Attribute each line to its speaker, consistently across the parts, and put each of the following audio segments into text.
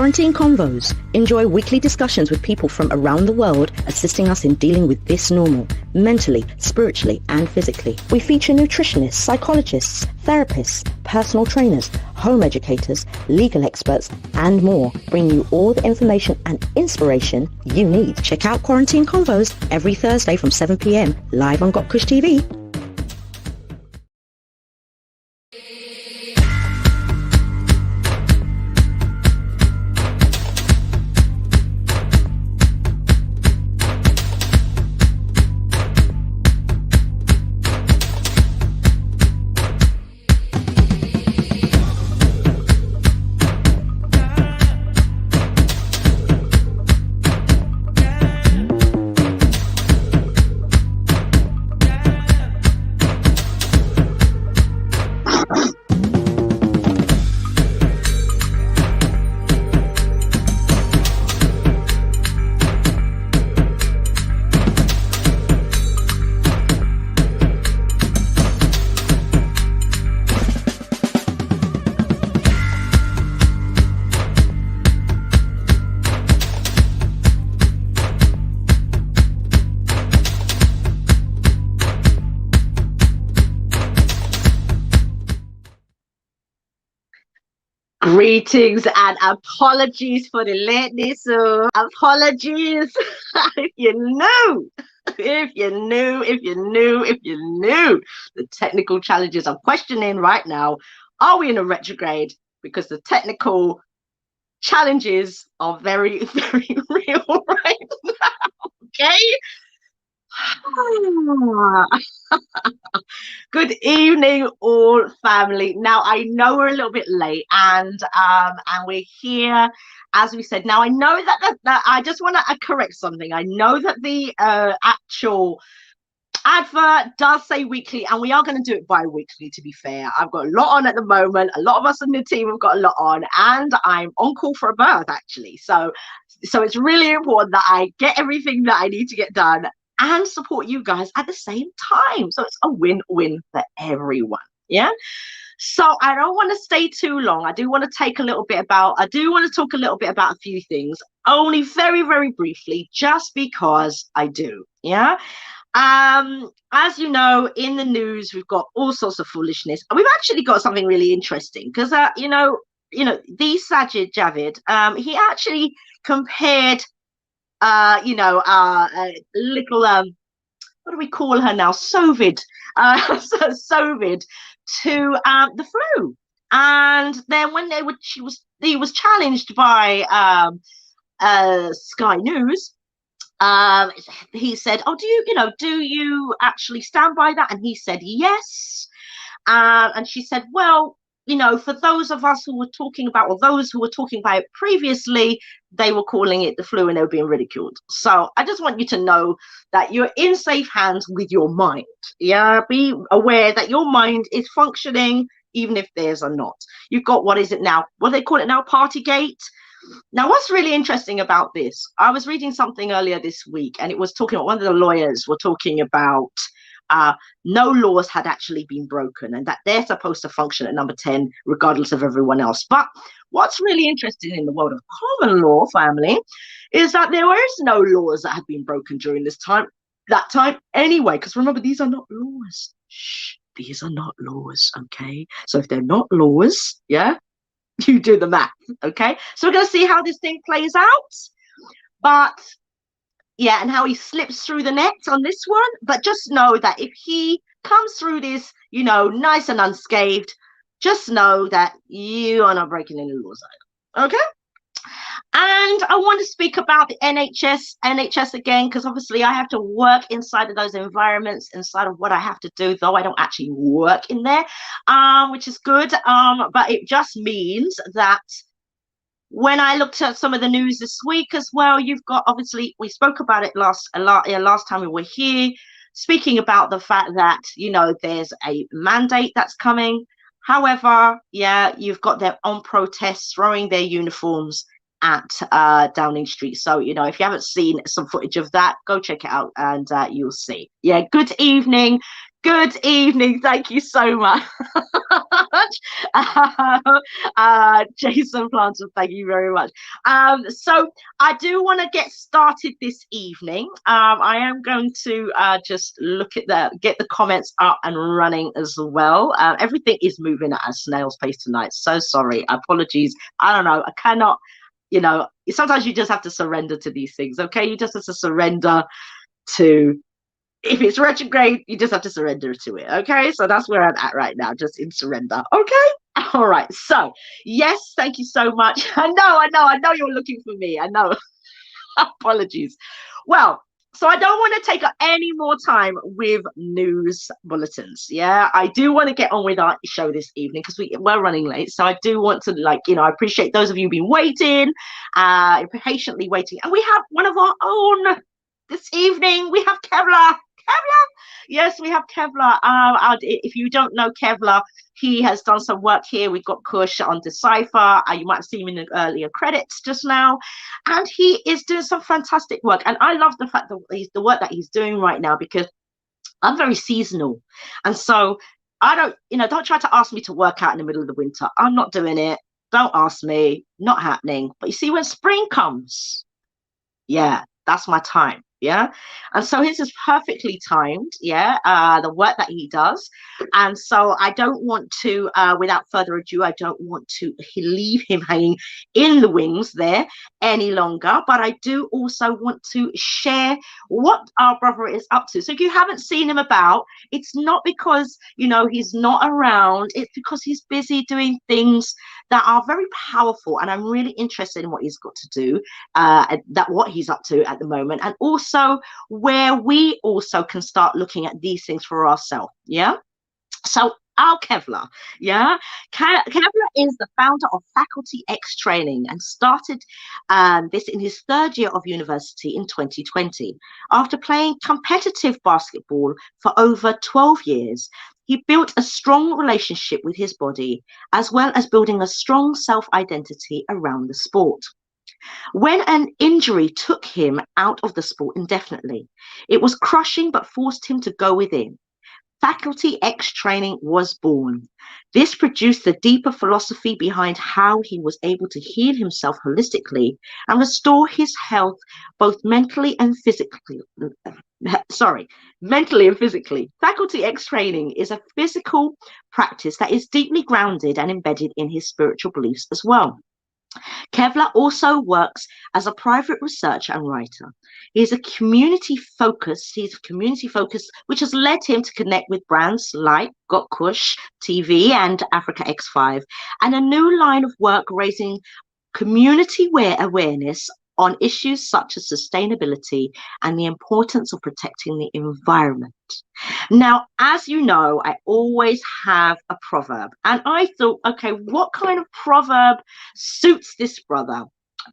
Speaker 1: Quarantine Convos. Enjoy weekly discussions with people from around the world, assisting us in dealing with this normal, mentally, spiritually, and physically. We feature nutritionists, psychologists, therapists, personal trainers, home educators, legal experts, and more, bringing you all the information and inspiration you need. Check out Quarantine Convos every Thursday from 7 p.m. live on GotKushTV.
Speaker 2: Greetings and apologies for the lateness. So apologies if you knew the technical challenges. I'm questioning right now, are we in a retrograde? Because the technical challenges are very, very real right now. Okay. Good evening, all family. Now I know we're a little bit late, and we're here, as we said. Now I know that I just want to correct something. I know that the actual advert does say weekly, and we are going to do it bi-weekly. To be fair, I've got a lot on at the moment. A lot of us in the team have got a lot on, and I'm on call for a birth actually. So it's really important that I get everything that I need to get done and support you guys at the same time. So it's a win-win for everyone. Yeah. So I don't want to stay too long. I do want to talk a little bit about a few things, only very, very briefly, just because I do. Yeah. As you know, in the news, we've got all sorts of foolishness. We've actually got something really interesting because, the Sajid Javid, he actually compared little what do we call her now, Sovid to the flu. And then when he was challenged by Sky News, he said, oh, do you actually stand by that? And he said yes. And she said, well, for those of us who were talking about, or those who were talking about it previously, they were calling it the flu and they were being ridiculed. So I just want you to know that you're in safe hands with your mind. Yeah, be aware that your mind is functioning, even if theirs are not. You've got, what is it now? What do they call it now? Partygate. Now, what's really interesting about this? I was reading something earlier this week, and it was talking about, one of the lawyers were talking about no laws had actually been broken, and that they're supposed to function at number 10 regardless of everyone else. But what's really interesting in the world of common law, family, is that there is no laws that have been broken during that time anyway, because remember, these are not laws. Shh, these are not laws. Okay, so if they're not laws, yeah, you do the math. Okay, so we're going to see how this thing plays out, but yeah, and how he slips through the net on this one. But just know that if he comes through this, nice and unscathed, just know that you are not breaking any laws either. Okay? And I want to speak about the NHS again, because obviously I have to work inside of those environments, inside of what I have to do, though I don't actually work in there, which is good. But it just means that when I looked at some of the news this week as well, you've got, obviously, we spoke about it last time we were here, speaking about the fact that, there's a mandate that's coming. However, yeah, you've got their own protests throwing their uniforms at Downing Street. So, if you haven't seen some footage of that, go check it out and you'll see. Yeah, good evening Good evening. Thank you so much. Jason Planter, thank you very much. So I do want to get started this evening. I am going to just look at get the comments up and running as well. Everything is moving at a snail's pace tonight. So sorry. Apologies. I don't know. I cannot, sometimes you just have to surrender to these things. Okay. You just have to surrender to, if it's retrograde, you just have to surrender to it. Okay, so that's where I'm at right now, just in surrender. Okay, all right. So yes, thank you so much. I know you're looking for me. I know. Apologies. Well, so I don't want to take up any more time with news bulletins. Yeah, I do want to get on with our show this evening because we're running late. So I do want to, I appreciate those of you who've been waiting, patiently waiting, and we have one of our own this evening. We have Kevlar. Kevlar? Yes, we have Kevlar. If you don't know Kevlar, he has done some work here. We've got Kush on Decipher. You might have seen him in the earlier credits just now. And he is doing some fantastic work. And I love the fact that the work that he's doing right now, because I'm very seasonal. And so don't try to ask me to work out in the middle of the winter. I'm not doing it. Don't ask me. Not happening. But you see, when spring comes, yeah, that's my time. Yeah, and so his is perfectly timed. Yeah, the work that he does, and so I don't want to, without further ado, I don't want to leave him hanging in the wings there any longer. But I do also want to share what our brother is up to. So if you haven't seen him about, it's not because he's not around. It's because he's busy doing things that are very powerful, and I'm really interested in what he's got to do, what he's up to at the moment, and also where we also can start looking at these things for ourselves. Yeah, so our Kevlar, yeah, Kevlar is the founder of Faculty X Training and started this in his third year of university in 2020. After playing competitive basketball for over 12 years, he built a strong relationship with his body, as well as building a strong self-identity around the sport. When an injury took him out of the sport indefinitely, it was crushing but forced him to go within. Faculty X Training was born. This produced the deeper philosophy behind how he was able to heal himself holistically and restore his health both mentally and physically. Mentally and physically. Faculty X Training is a physical practice that is deeply grounded and embedded in his spiritual beliefs as well. Kevlar also works as a private researcher and writer. He's community focused, which has led him to connect with brands like GotKushTV and Africa X5, and a new line of work raising community awareness on issues such as sustainability and the importance of protecting the environment. Now, as you know, I always have a proverb, and I thought, okay, what kind of proverb suits this brother?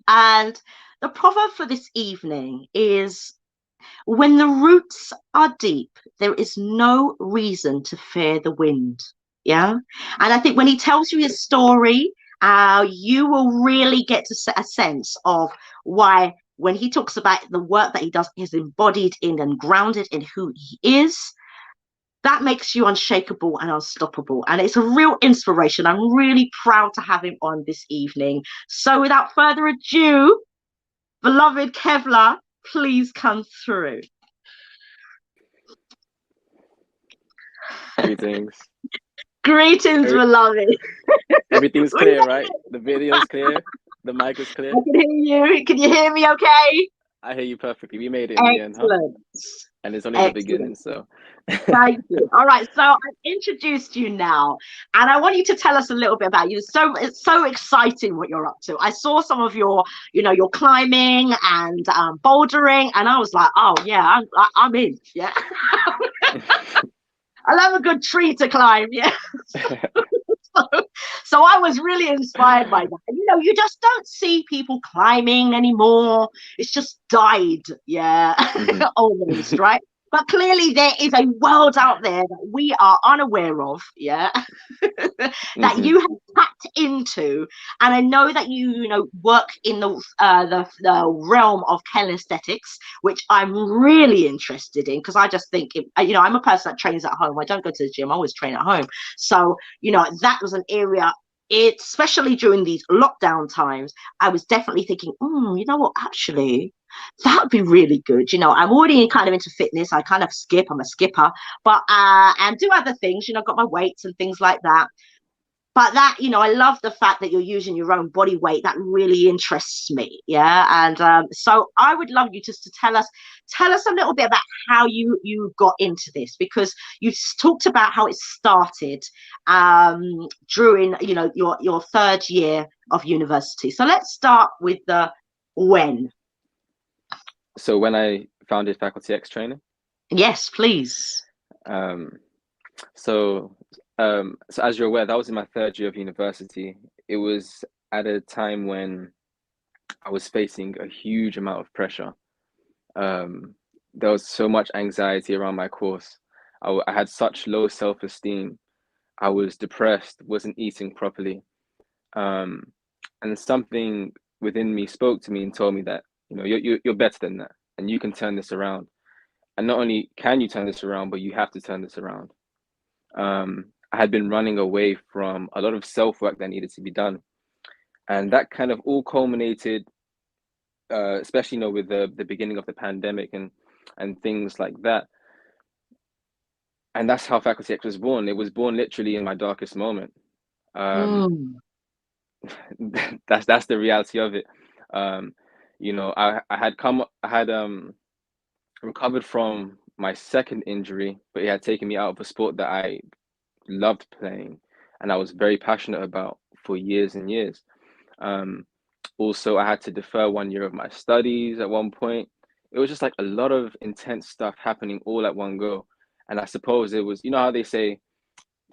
Speaker 2: And the proverb for this evening is, when the roots are deep, there is no reason to fear the wind. Yeah. And I think when he tells you his story, you will really get a sense of why, when he talks about the work that he does, is embodied in and grounded in who he is. That makes you unshakable and unstoppable. And it's a real inspiration. I'm really proud to have him on this evening. So without further ado, beloved Kevlar, please come through.
Speaker 3: Greetings.
Speaker 2: Greetings, beloved.
Speaker 3: Everything's clear, right? The video's clear. The mic is clear.
Speaker 2: I can hear you. Can you hear me okay?
Speaker 3: I hear you perfectly. We made it in the end, huh? And it's only the beginning, so.
Speaker 2: Thank you. All right, so I've introduced you now, and I want you to tell us a little bit about you. So it's so exciting what you're up to. I saw some of your climbing and bouldering, and I was like, oh yeah, I'm in. Yeah. I love a good tree to climb. Yeah. So I was really inspired by that. You just don't see people climbing anymore. It's just died. Yeah. Almost, right? But clearly there is a world out there that we are unaware of, yeah, that you have tapped into. And I know that you know, work in the realm of kinesthetics, which I'm really interested in, because I just think, you know, I'm a person that trains at home. I don't go to the gym. I always train at home. So, you know, that was an area, especially during these lockdown times, I was definitely thinking, you know what, actually, that would be really good. You know, I'm already kind of into fitness. I kind of skip. I'm a skipper, but and do other things. You know, got my weights and things like that. But that, you know, I love the fact that you're using your own body weight. That really interests me. Yeah, and so I would love you just to tell us a little bit about how you got into this, because you talked about how it started during, you know, your third year of university. So let's start with the when.
Speaker 3: So when I founded Faculty X Training?
Speaker 2: Yes, please.
Speaker 3: So as you're aware, that was in my third year of university. It was at a time when I was facing a huge amount of pressure. There was so much anxiety around my course. I had such low self-esteem. I was depressed, wasn't eating properly. And something within me spoke to me and told me that, you know, you're better than that, and you can turn this around. And not only can you turn this around, but you have to turn this around. I had been running away from a lot of self-work that needed to be done. And that kind of all culminated, especially, you know, with the beginning of the pandemic and things like that. And that's how Faculty X was born. It was born literally in my darkest moment. That's the reality of it. You know, I had recovered from my second injury, but it had taken me out of a sport that I loved playing and I was very passionate about for years and years. Also, I had to defer 1 year of my studies at one point. It was just like a lot of intense stuff happening all at one go. And I suppose it was, you know how they say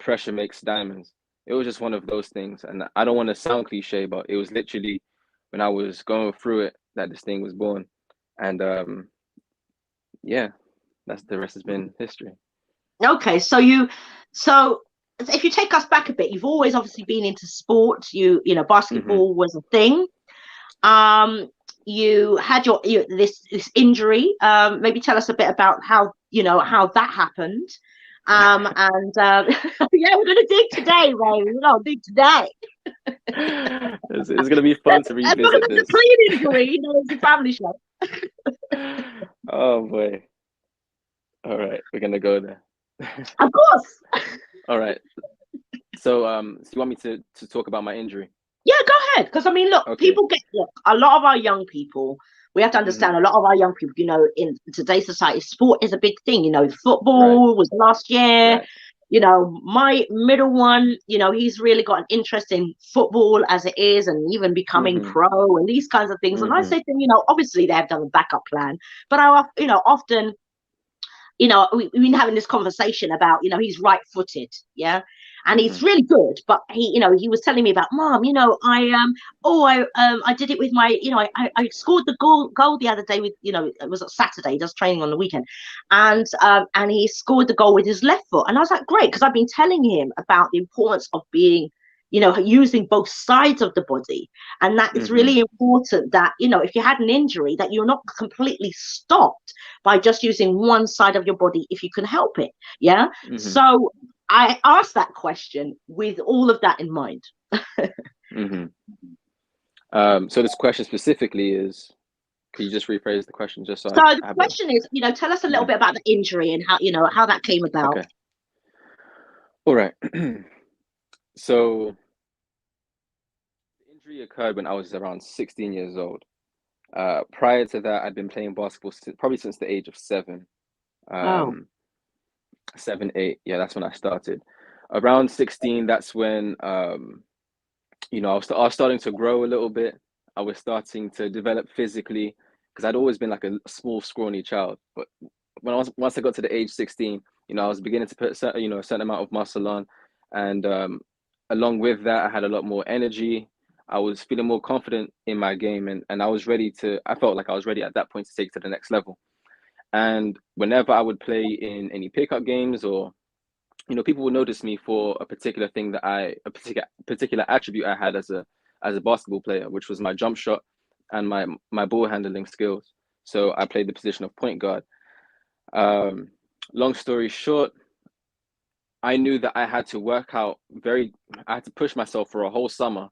Speaker 3: pressure makes diamonds. It was just one of those things. And I don't want to sound cliche, but it was literally when I was going through it that this thing was born. And yeah, that's the rest has been history.
Speaker 2: Okay, so if you take us back a bit, you've always obviously been into sport. You know, basketball was a thing. You had this injury. Maybe tell us a bit about how that happened. And yeah, we're gonna dig today, Ray. We're gonna dig today.
Speaker 3: It's gonna be fun to revisit this.
Speaker 2: The clean injury, you know, it's a family show.
Speaker 3: Oh boy. All right, we're gonna go there.
Speaker 2: Of course.
Speaker 3: All right. So you want me to talk about my injury?
Speaker 2: Yeah, go ahead. Because I mean, look, people a lot of our young people, we have to understand a lot of our young people, you know, in today's society, sport is a big thing. You know, football was last year. Right. You know, my middle one, you know, he's really got an interest in football as it is, and even becoming pro and these kinds of things. And I say to him, you know, obviously they have done a backup plan, but you know, often, you know, we've been having this conversation about, you know, he's right-footed, yeah, and he's really good. But he, you know, he was telling me about, Mom, you know, I did it with my, you know, I scored the goal the other day with, you know, it was a Saturday, just training on the weekend, and he scored the goal with his left foot, and I was like, great, because I've been telling him about the importance of being, you know, using both sides of the body. And that is really important, that, you know, if you had an injury, that you're not completely stopped by just using one side of your body if you can help it. Yeah. So I asked that question with all of that in mind.
Speaker 3: So this question specifically is, can you just rephrase the question just so
Speaker 2: the question is, you know, tell us a little bit about the injury and how, you know, how that came about.
Speaker 3: Okay. All right. So the injury occurred when I was around 16 years old. Prior to that, I'd been playing basketball probably since the age of 7. 7, 8. Yeah, that's when I started. Around 16, that's when you know, I was starting to grow a little bit. I was starting to develop physically, because I'd always been like a small, scrawny child. But once I got to the age 16, you know, I was beginning to put a certain amount of muscle on, and along with that, I had a lot more energy. I was feeling more confident in my game, and I was ready I felt like I was ready at that point to take it to the next level. And whenever I would play in any pickup games, or people would notice me for a particular thing that a particular attribute I had as a basketball player, which was my jump shot and my ball handling skills. So I played the position of point guard. Long story short, I knew that I had to I had to push myself for a whole summer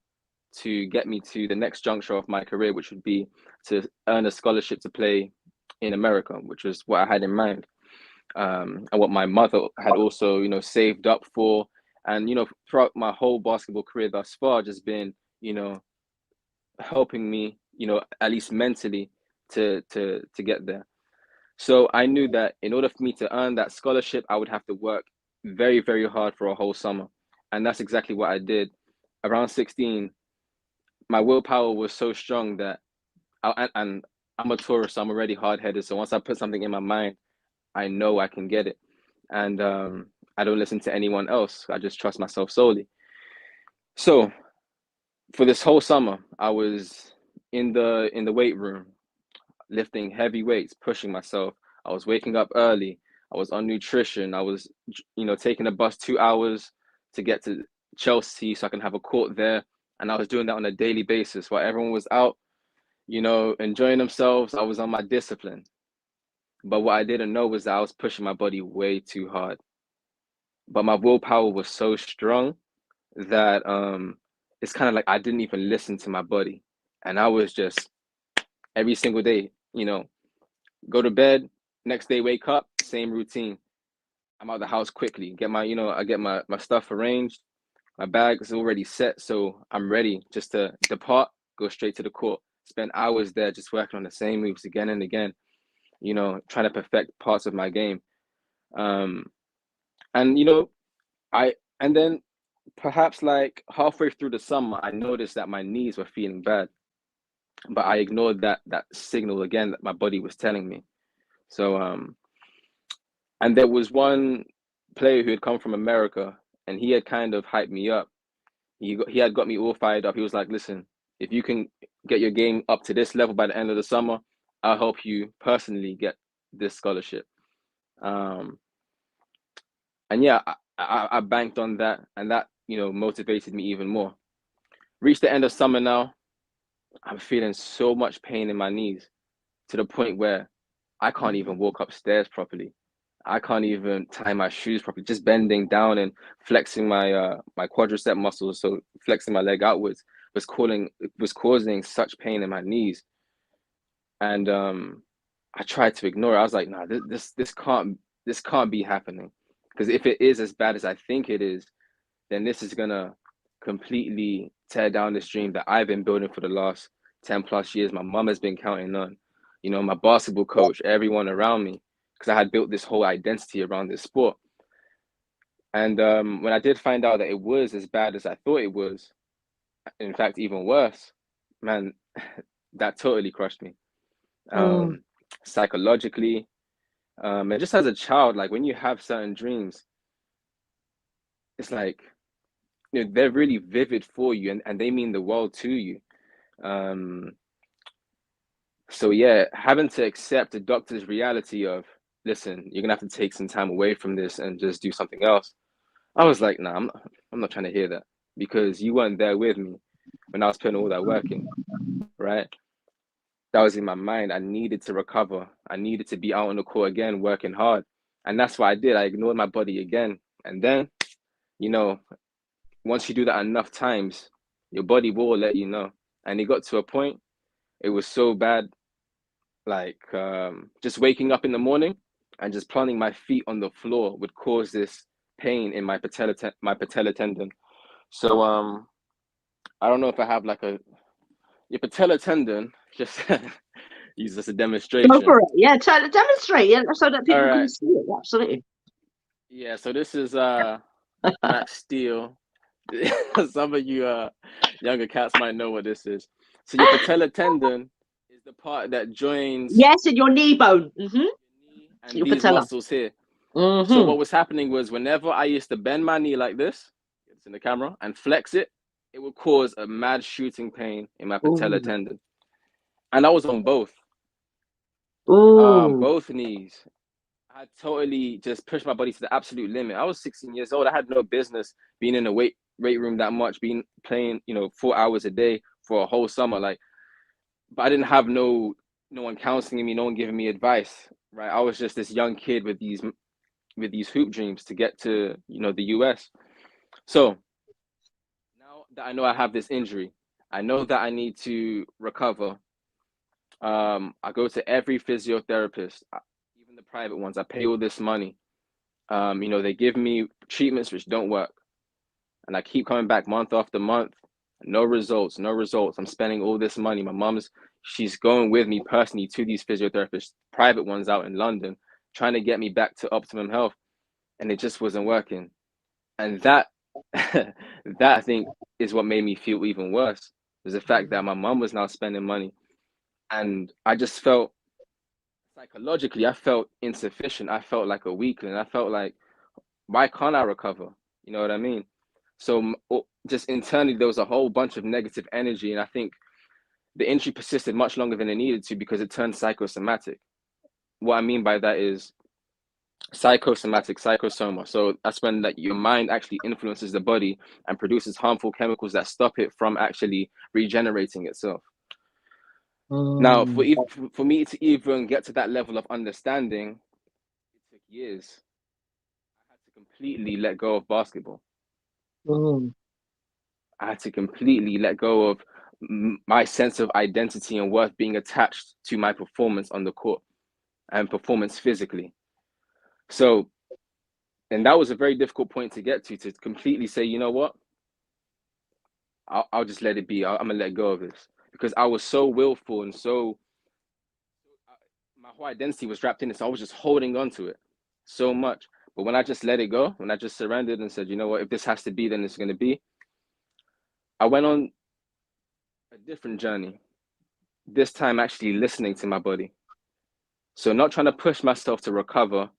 Speaker 3: to get me to the next juncture of my career, which would be to earn a scholarship to play in America, which was what I had in mind. And what my mother had also, saved up for. And, throughout my whole basketball career thus far, just been, helping me, at least mentally to get there. So I knew that in order for me to earn that scholarship, I would have to work very, very hard for a whole summer. And that's exactly what I did. Around 16, my willpower was so strong that and I'm a tourist, so I'm already hard-headed. So once I put something in my mind, I know I can get it. And I don't listen to anyone else. I just trust myself solely. So for this whole summer, I was in the weight room, lifting heavy weights, pushing myself. I was waking up early. I was on nutrition. I was, taking a bus 2 hours to get to Chelsea so I can have a court there. And I was doing that on a daily basis while everyone was out, enjoying themselves. I was on my discipline. But what I didn't know was that I was pushing my body way too hard. But my willpower was so strong that it's kind of like I didn't even listen to my body. And I was just every single day, go to bed, next day wake up, same routine. I'm out of the house quickly, I get my stuff arranged, my bag is already set, so I'm ready just to depart, go straight to the court, spend hours there just working on the same moves again and again, trying to perfect parts of my game. And and then perhaps like halfway through the summer, I noticed that my knees were feeling bad, but I ignored that signal again that my body was telling me. So and there was one player who had come from America, and he had kind of hyped me up. He had got me all fired up. He was like, "Listen, if you can get your game up to this level by the end of the summer, I'll help you personally get this scholarship." Um, and yeah, I banked on that, and that motivated me even more. Reached the end of summer now. I'm feeling so much pain in my knees to the point where I can't even walk upstairs properly. I can't even tie my shoes properly. Just bending down and flexing my quadricep muscles, so flexing my leg outwards was causing such pain in my knees. And I tried to ignore it. I was like, nah, this can't be happening. Because if it is as bad as I think it is, then this is gonna completely tear down this dream that I've been building for the last 10 plus years. My mom has been counting on, my basketball coach, everyone around me, because I had built this whole identity around this sport. And when I did find out that it was as bad as I thought it was, in fact, even worse, man, that totally crushed me. Psychologically, and just as a child, like when you have certain dreams, it's like, they're really vivid for you, and they mean the world to you. So yeah, having to accept the doctor's reality of, listen, you're gonna have to take some time away from this and just do something else. I was like, nah, I'm not trying to hear that, because you weren't there with me when I was putting all that work in, right? That was in my mind. I needed to recover. I needed to be out on the court again, working hard. And that's what I did. I ignored my body again. And then, once you do that enough times, your body will let you know. And it got to a point, it was so bad, like just waking up in the morning and just planting my feet on the floor would cause this pain in my patella tendon. So I don't know if I have like your patella tendon, just use this as a
Speaker 2: Go
Speaker 3: demonstration.
Speaker 2: for it. Yeah, demonstrate, yeah, so that people can see it. Absolutely.
Speaker 3: Yeah, so this is Matt Steele. Some of you younger cats might know what this is. So your patella tendon is the part that joins,
Speaker 2: yes, in your knee bone.
Speaker 3: your knee and
Speaker 2: Your
Speaker 3: these
Speaker 2: patella.
Speaker 3: muscles here. So what was happening was, whenever I used to bend my knee like this, it's in the camera, and flex it, it would cause a mad shooting pain in my patella tendon. And I was on both.
Speaker 2: Ooh.
Speaker 3: Both knees. I totally just pushed my body to the absolute limit. I was 16 years old. I had no business being in a weight room that much, being playing, 4 hours a day for a whole summer. Like, but I didn't have no one counseling me, no one giving me advice, right? I was just this young kid with these hoop dreams to get to, the US. So now that I know I have this injury, I know that I need to recover. I go to every physiotherapist, even the private ones. I pay all this money. They give me treatments which don't work, and I keep coming back month after month. No results, no results. I'm spending all this money. She's going with me personally to these physiotherapists, private ones out in London, trying to get me back to optimum health, and it just wasn't working. And that, that I think is what made me feel even worse. Was the fact that my mum was now spending money, and I just felt psychologically, I felt insufficient. I felt like a weakling. I felt like, why can't I recover? You know what I mean? So just internally, there was a whole bunch of negative energy, and I think the injury persisted much longer than it needed to because it turned psychosomatic. What I mean by that is psychosomatic, psychosoma. So that's when your mind actually influences the body and produces harmful chemicals that stop it from actually regenerating itself. Now,
Speaker 2: Mm.
Speaker 3: for me to even get to that level of understanding, it took years. I had to completely let go of basketball.
Speaker 2: Mm.
Speaker 3: I had to completely let go of my sense of identity and worth being attached to my performance on the court and performance physically. So, and that was a very difficult point to get to completely say, you know what, I'll just let it be. I'm gonna let go of this because I was so willful and so my whole identity was wrapped in it. So I was just holding on to it so much. But when I just let it go, when I just surrendered and said, you know what, if this has to be, then it's gonna be. I went on a different journey. This time, actually listening to my body. So not trying to push myself to recover,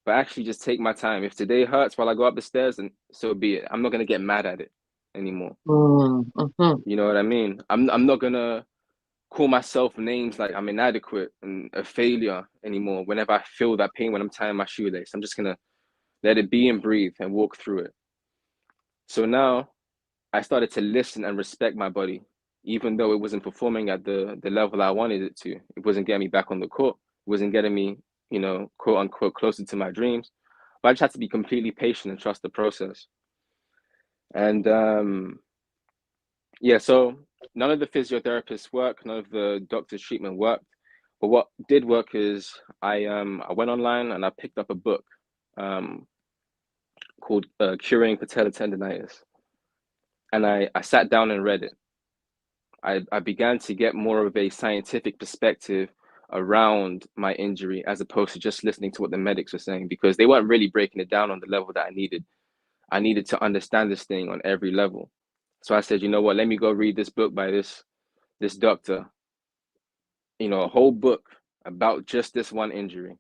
Speaker 3: but actually just take my time. If today hurts while I go up the stairs, then so be it. I'm not gonna get mad at it anymore.
Speaker 2: Mm. Mhm.
Speaker 3: You know what I mean? I'm not gonna call myself names like I'm inadequate and a failure anymore. Whenever I feel that pain when I'm tying my shoelace, I'm just gonna let it be and breathe and walk through it. So now I started to listen and respect my body, even though it wasn't performing at the level I wanted it to. It wasn't getting me back on the court. It wasn't getting me, quote unquote, closer to my dreams. But I just had to be completely patient and trust the process. And yeah, so none of the physiotherapists work, none of the doctor's treatment worked. But what did work is I went online and I picked up a book um, called Curing Patellar Tendonitis, and I sat down and read it. I began to get more of a scientific perspective around my injury as opposed to just listening to what the medics were saying because they weren't really breaking it down on the level that I needed. I needed to understand this thing on every level. So I said, you know what, let me go read this book by this doctor, a whole book about just this one injury.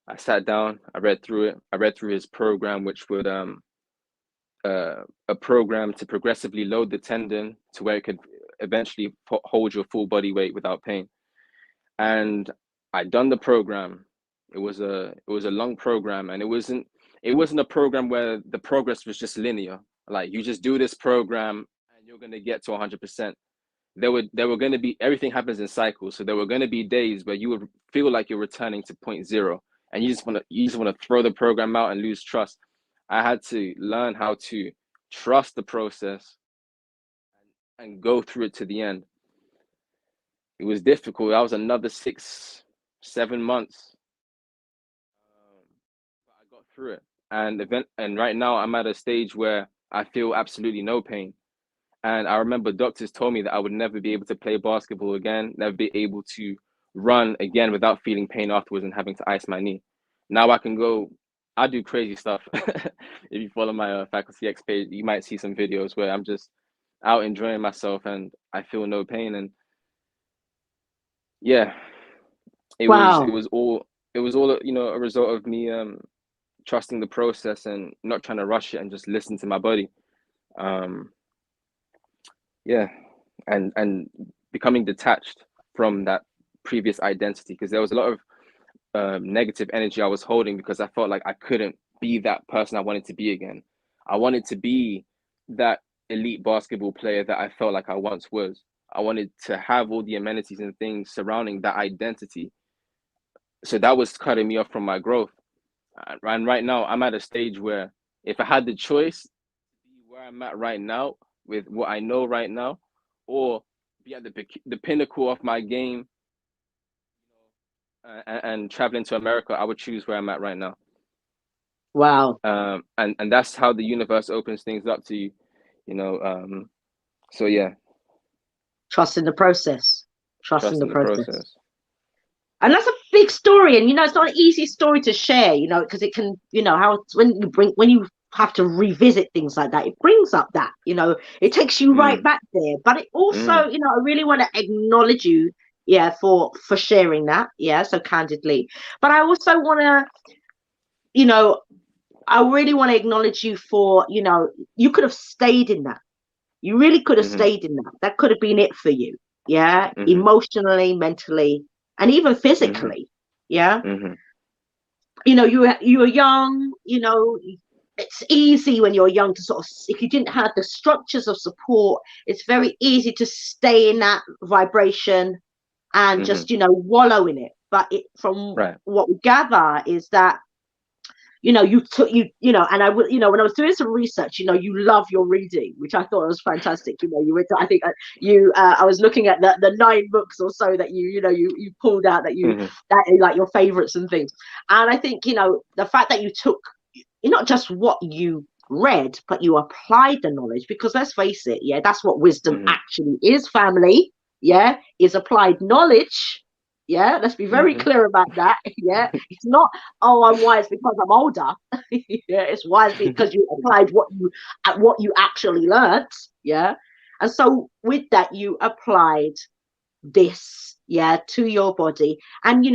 Speaker 3: I sat down, I read through it. I read through his program, which would a program to progressively load the tendon to where it could eventually hold your full body weight without pain. And I'd done the program. It was a long program, and it wasn't a program where the progress was just linear. Like you just do this program and you're gonna get to 100%. There were going to be, everything happens in cycles, so there were going to be days where you would feel like you're returning to point zero, and you just want to throw the program out and lose trust. I had to learn how to trust the process and go through it to the end. It was difficult. That was another 6 7 months, but I got through it. And right now I'm at a stage where I feel absolutely no pain. And I remember doctors told me that I would never be able to play basketball again, never be able to run again without feeling pain afterwards and having to ice my knee. Now I can go, I do crazy stuff. If you follow my Faculty X page, you might see some videos where I'm just out enjoying myself and I feel no pain. And yeah, it was it
Speaker 2: Wow.
Speaker 3: was all it was all a result of me trusting the process and not trying to rush it and just listen to my body. Um, yeah, and becoming detached from that previous identity, because there was a lot of negative energy I was holding because I felt like I couldn't be that person I wanted to be again. I wanted to be that elite basketball player that I felt like I once was. I wanted to have all the amenities and things surrounding that identity. So that was cutting me off from my growth. And right now, I'm at a stage where if I had the choice to be where I'm at right now with what I know right now, or be at the pinnacle of my game, and traveling to America, I would choose where I'm at right now.
Speaker 2: Wow.
Speaker 3: And that's how the universe opens things up to you, you know. So yeah.
Speaker 2: Trust in the process. Trust in the
Speaker 3: The
Speaker 2: process.
Speaker 3: process.
Speaker 2: And that's a big story, and it's not an easy story to share, because it can, how it's when you have to revisit things like that, it brings up that, it takes you right back there. But it also, I really want to acknowledge you, for sharing that, so candidly. But I also want to, I really want to acknowledge you for, you could have stayed in that. You really could have stayed in that. That could have been it for you, emotionally, mentally, and even physically, you were young, it's easy when you're young to sort of, if you didn't have the structures of support, it's very easy to stay in that vibration and just, wallow in it. But from what we gather is that, and I would, when I was doing some research, you love your reading, which I thought was fantastic. You went to, I think I was looking at the 9 books or so that you pulled out that that like your favorites and things. And I think, the fact that you took not just what you read, but you applied the knowledge, because let's face it, that's what wisdom actually is, family, is applied knowledge. Let's be very clear about that. It's not, oh, I'm wise because I'm older. It's wise because you applied what you actually learned. And so with that, you applied this to your body. And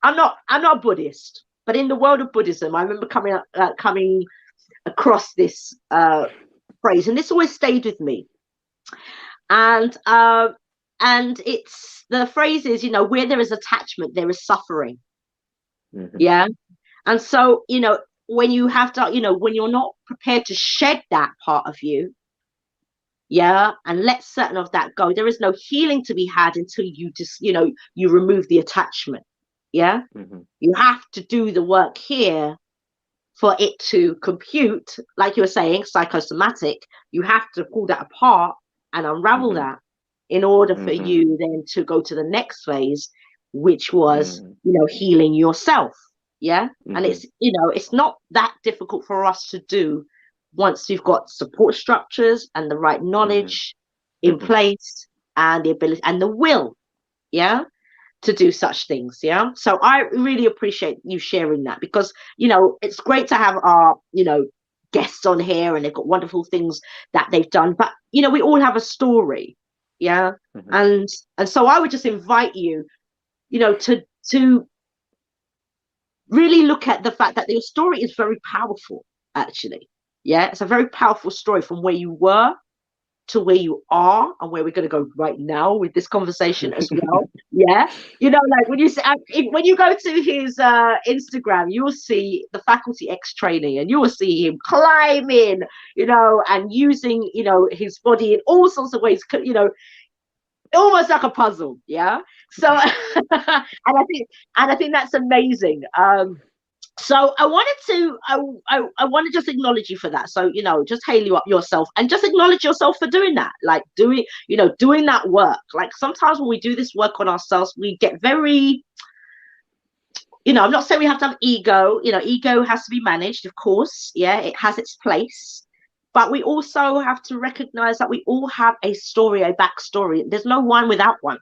Speaker 2: I'm not Buddhist, but in the world of Buddhism, I remember coming across this phrase, and this always stayed with me. And it's, the phrase is, where there is attachment, there is suffering. And so, when you have to, when you're not prepared to shed that part of you, and let certain of that go, there is no healing to be had until you just, you remove the attachment. You have to do the work here for it to compute, like you were saying, psychosomatic. You have to pull that apart and unravel that in order for you then to go to the next phase, which was, healing yourself. And it's, it's not that difficult for us to do once you've got support structures and the right knowledge in place, and the ability and the will, to do such things. So I really appreciate you sharing that, because, it's great to have our, guests on here, and they've got wonderful things that they've done, but, we all have a story. And so I would just invite you, to really look at the fact that your story is very powerful, actually. It's a very powerful story, from where you were to where you are, and where we're going to go right now with this conversation as well. Like when you go to his Instagram, you will see the Faculty X training, and you will see him climbing, and using, his body in all sorts of ways, almost like a puzzle. So and I think that's amazing. So I want to just acknowledge you for that. So, just hail you up yourself, and just acknowledge yourself for doing that, like doing that work. Like sometimes when we do this work on ourselves, we get very, I'm not saying we have to have ego. Ego has to be managed, of course. It has its place. But we also have to recognize that we all have a story, a backstory. There's no one without one.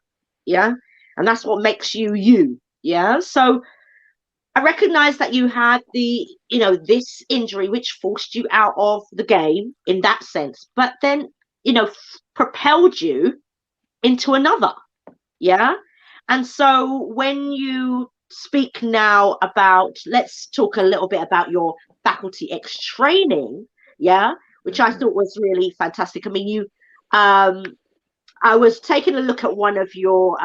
Speaker 2: And that's what makes you you. So I recognize that you had the, this injury, which forced you out of the game in that sense, but then, propelled you into another. And so when you speak now about, let's talk a little bit about your Faculty X training, which I thought was really fantastic. I mean, I was taking a look at one of your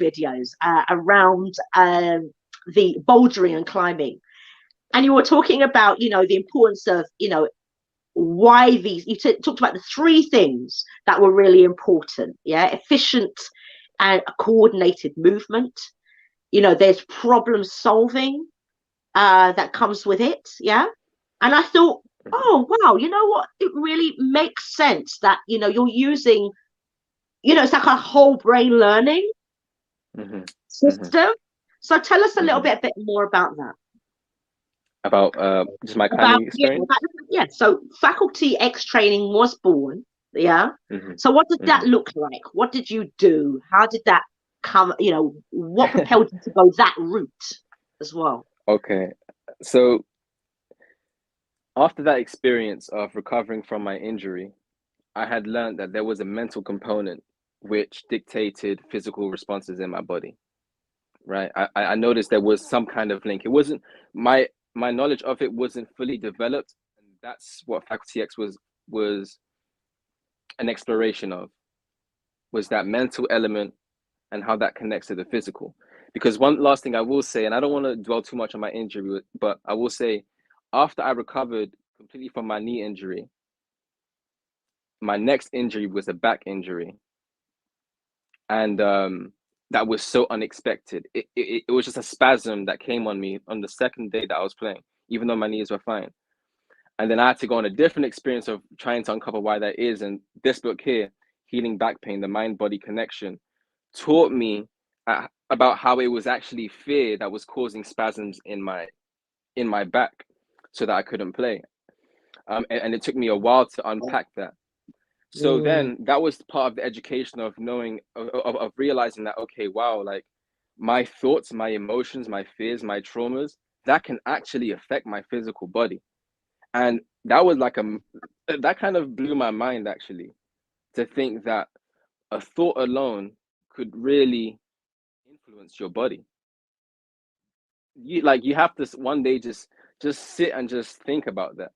Speaker 2: videos around the bouldering and climbing, and you were talking about, you know, the importance of, you know, why these, you talked about the three things that were really important. Yeah, efficient and coordinated movement. You know, there's problem solving that comes with it. Yeah. And I thought, oh wow, you know what, it really makes sense that, you know, you're using, you know, it's like a whole brain learning system. So tell us a little bit more about that.
Speaker 3: About just my climbing experience.
Speaker 2: Yeah, so Faculty X training was born. Yeah. So what did that look like? What did you do? How did that come? You know, what propelled you to go that route as well?
Speaker 3: Okay, so after that experience of recovering from my injury, I had learned that there was a mental component which dictated physical responses in my body. Right, I noticed there was some kind of link. It wasn't my knowledge of it wasn't fully developed, and that's what Faculty X was an exploration of, was that mental element and how that connects to the physical. Because one last thing I will say, and I don't want to dwell too much on my injury, but I will say, after I recovered completely from my knee injury, my next injury was a back injury, and that was so unexpected. It was just a spasm that came on me on the second day that I was playing, even though my knees were fine. And then I had to go on a different experience of trying to uncover why that is. And this book here, Healing Back Pain, The Mind-Body Connection, taught me about how it was actually fear that was causing spasms in my back so that I couldn't play. And it took me a while to unpack that. So then that was part of the education of knowing, of realizing that, okay, wow, like my thoughts, my emotions, my fears, my traumas, that can actually affect my physical body. And that was like that kind of blew my mind, actually, to think that a thought alone could really influence your body. You have to one day just sit and just think about that.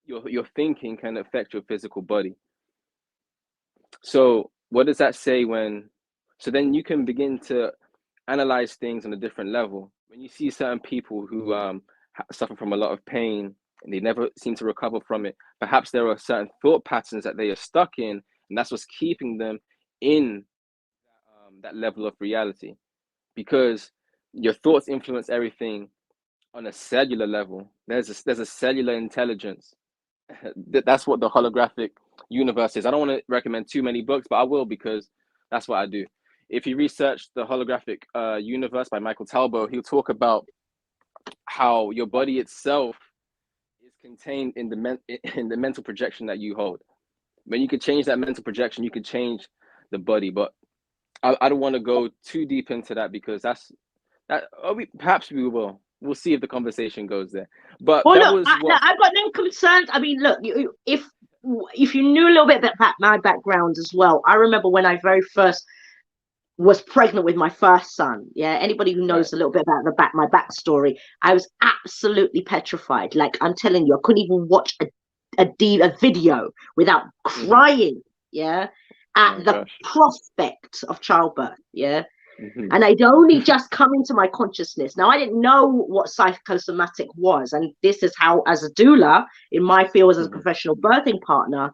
Speaker 3: Your thinking can affect your physical body. So what does that say so then you can begin to analyze things on a different level. When you see certain people who suffer from a lot of pain and they never seem to recover from it, perhaps there are certain thought patterns that they are stuck in, and that's what's keeping them in that level of reality. Because your thoughts influence everything on a cellular level. There's a cellular intelligence. That's what the holographic universe is. I don't want to recommend too many books, but I will, because that's what I do. If you research the holographic universe by Michael Talbot, he'll talk about how your body itself is contained in the mental projection that you hold. When you could change that mental projection, you could change the body. But I don't want to go too deep into that, because perhaps we will. We'll see if the conversation goes there. But
Speaker 2: well,
Speaker 3: that
Speaker 2: look,
Speaker 3: was what
Speaker 2: I've got no concerns. I mean, look, if you knew a little bit about my background as well, I remember when I very first was pregnant with my first son. Yeah, anybody who knows a little bit about my backstory, I was absolutely petrified. Like, I'm telling you, I couldn't even watch a video without crying. Yeah, at the prospect of childbirth. Yeah. And I'd only just come into my consciousness. Now, I didn't know what psychosomatic was. And this is how, as a doula, in my field as a professional birthing partner,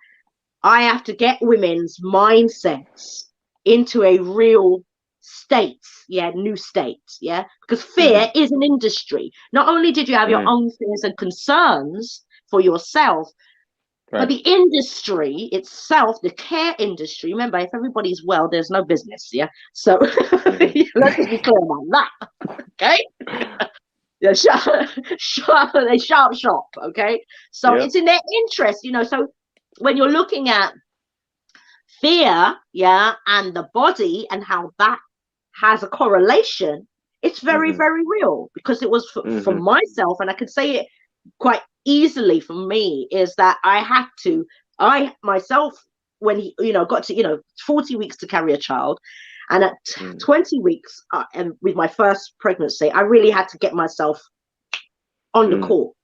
Speaker 2: I have to get women's mindsets into a real state. Yeah, new state. Yeah, because fear is an industry. Not only did you have your own fears and concerns for yourself, but the industry itself, the care industry, remember, if everybody's well, there's no business. Yeah. So let's just be clear about that. Okay. Yeah, they sharp shop. Okay. So it's in their interest, you know. So when you're looking at fear, yeah, and the body and how that has a correlation, it's very, very real, because it was for myself, and I can say it quite easily for me, is that I myself, when he, you know, got to, 40 weeks to carry a child, and at 20 weeks and with my first pregnancy, I really had to get myself on the court.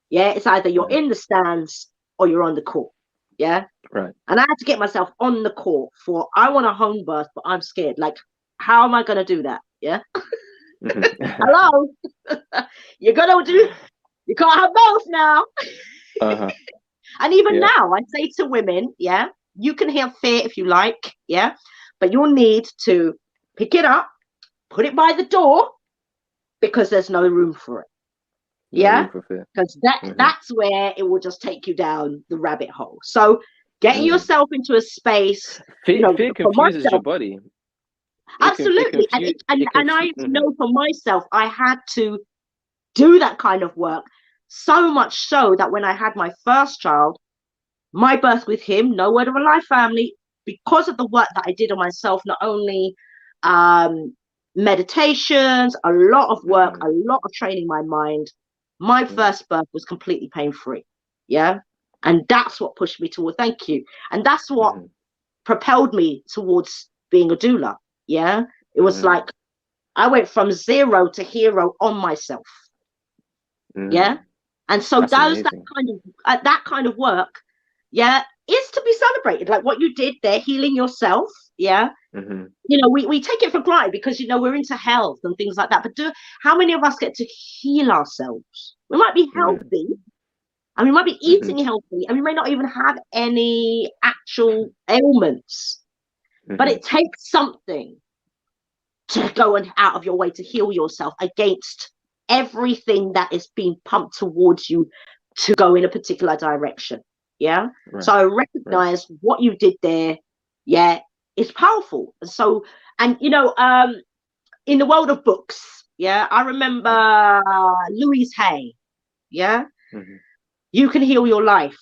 Speaker 2: Yeah, it's either you're in the stands or you're on the court. Yeah.
Speaker 3: Right.
Speaker 2: And I had to get myself on the court for, I want a home birth, but I'm scared. Like, how am I going to do that? Yeah. Hello. You're going to do, you can't have both now.
Speaker 3: Uh-huh.
Speaker 2: And even
Speaker 3: Yeah.
Speaker 2: now, I say to women, yeah, you can have fear if you like, yeah, but you'll need to pick it up, put it by the door, because there's no room for it.
Speaker 3: No
Speaker 2: Yeah,
Speaker 3: room for fear.
Speaker 2: because that's where it will just take you down the rabbit hole. So getting yourself into a space,
Speaker 3: Fear
Speaker 2: for
Speaker 3: confuses your
Speaker 2: myself,
Speaker 3: body.
Speaker 2: absolutely, and I know for myself, I had to do that kind of work, so much so that when I had my first child, my birth with him, no word of a lie family, because of the work that I did on myself, not only meditations, a lot of work, a lot of training my mind, my first birth was completely pain-free. Yeah. And that's what pushed me toward, thank you. And that's what propelled me towards being a doula. Yeah. It was like I went from 0 to hero on myself. Yeah. And so that kind of work, yeah, is to be celebrated. Like what you did there, healing yourself. Yeah. We take it for granted because we're into health and things like that. But how many of us get to heal ourselves? We might be healthy and we might be eating healthy and we may not even have any actual ailments. But it takes something to go out of your way to heal yourself against everything that is being pumped towards you to go in a particular direction. Yeah. Right. So I recognize what you did there. Yeah. It's powerful. So, and in the world of books, yeah, I remember Louise Hay. Yeah. You Can Heal Your Life.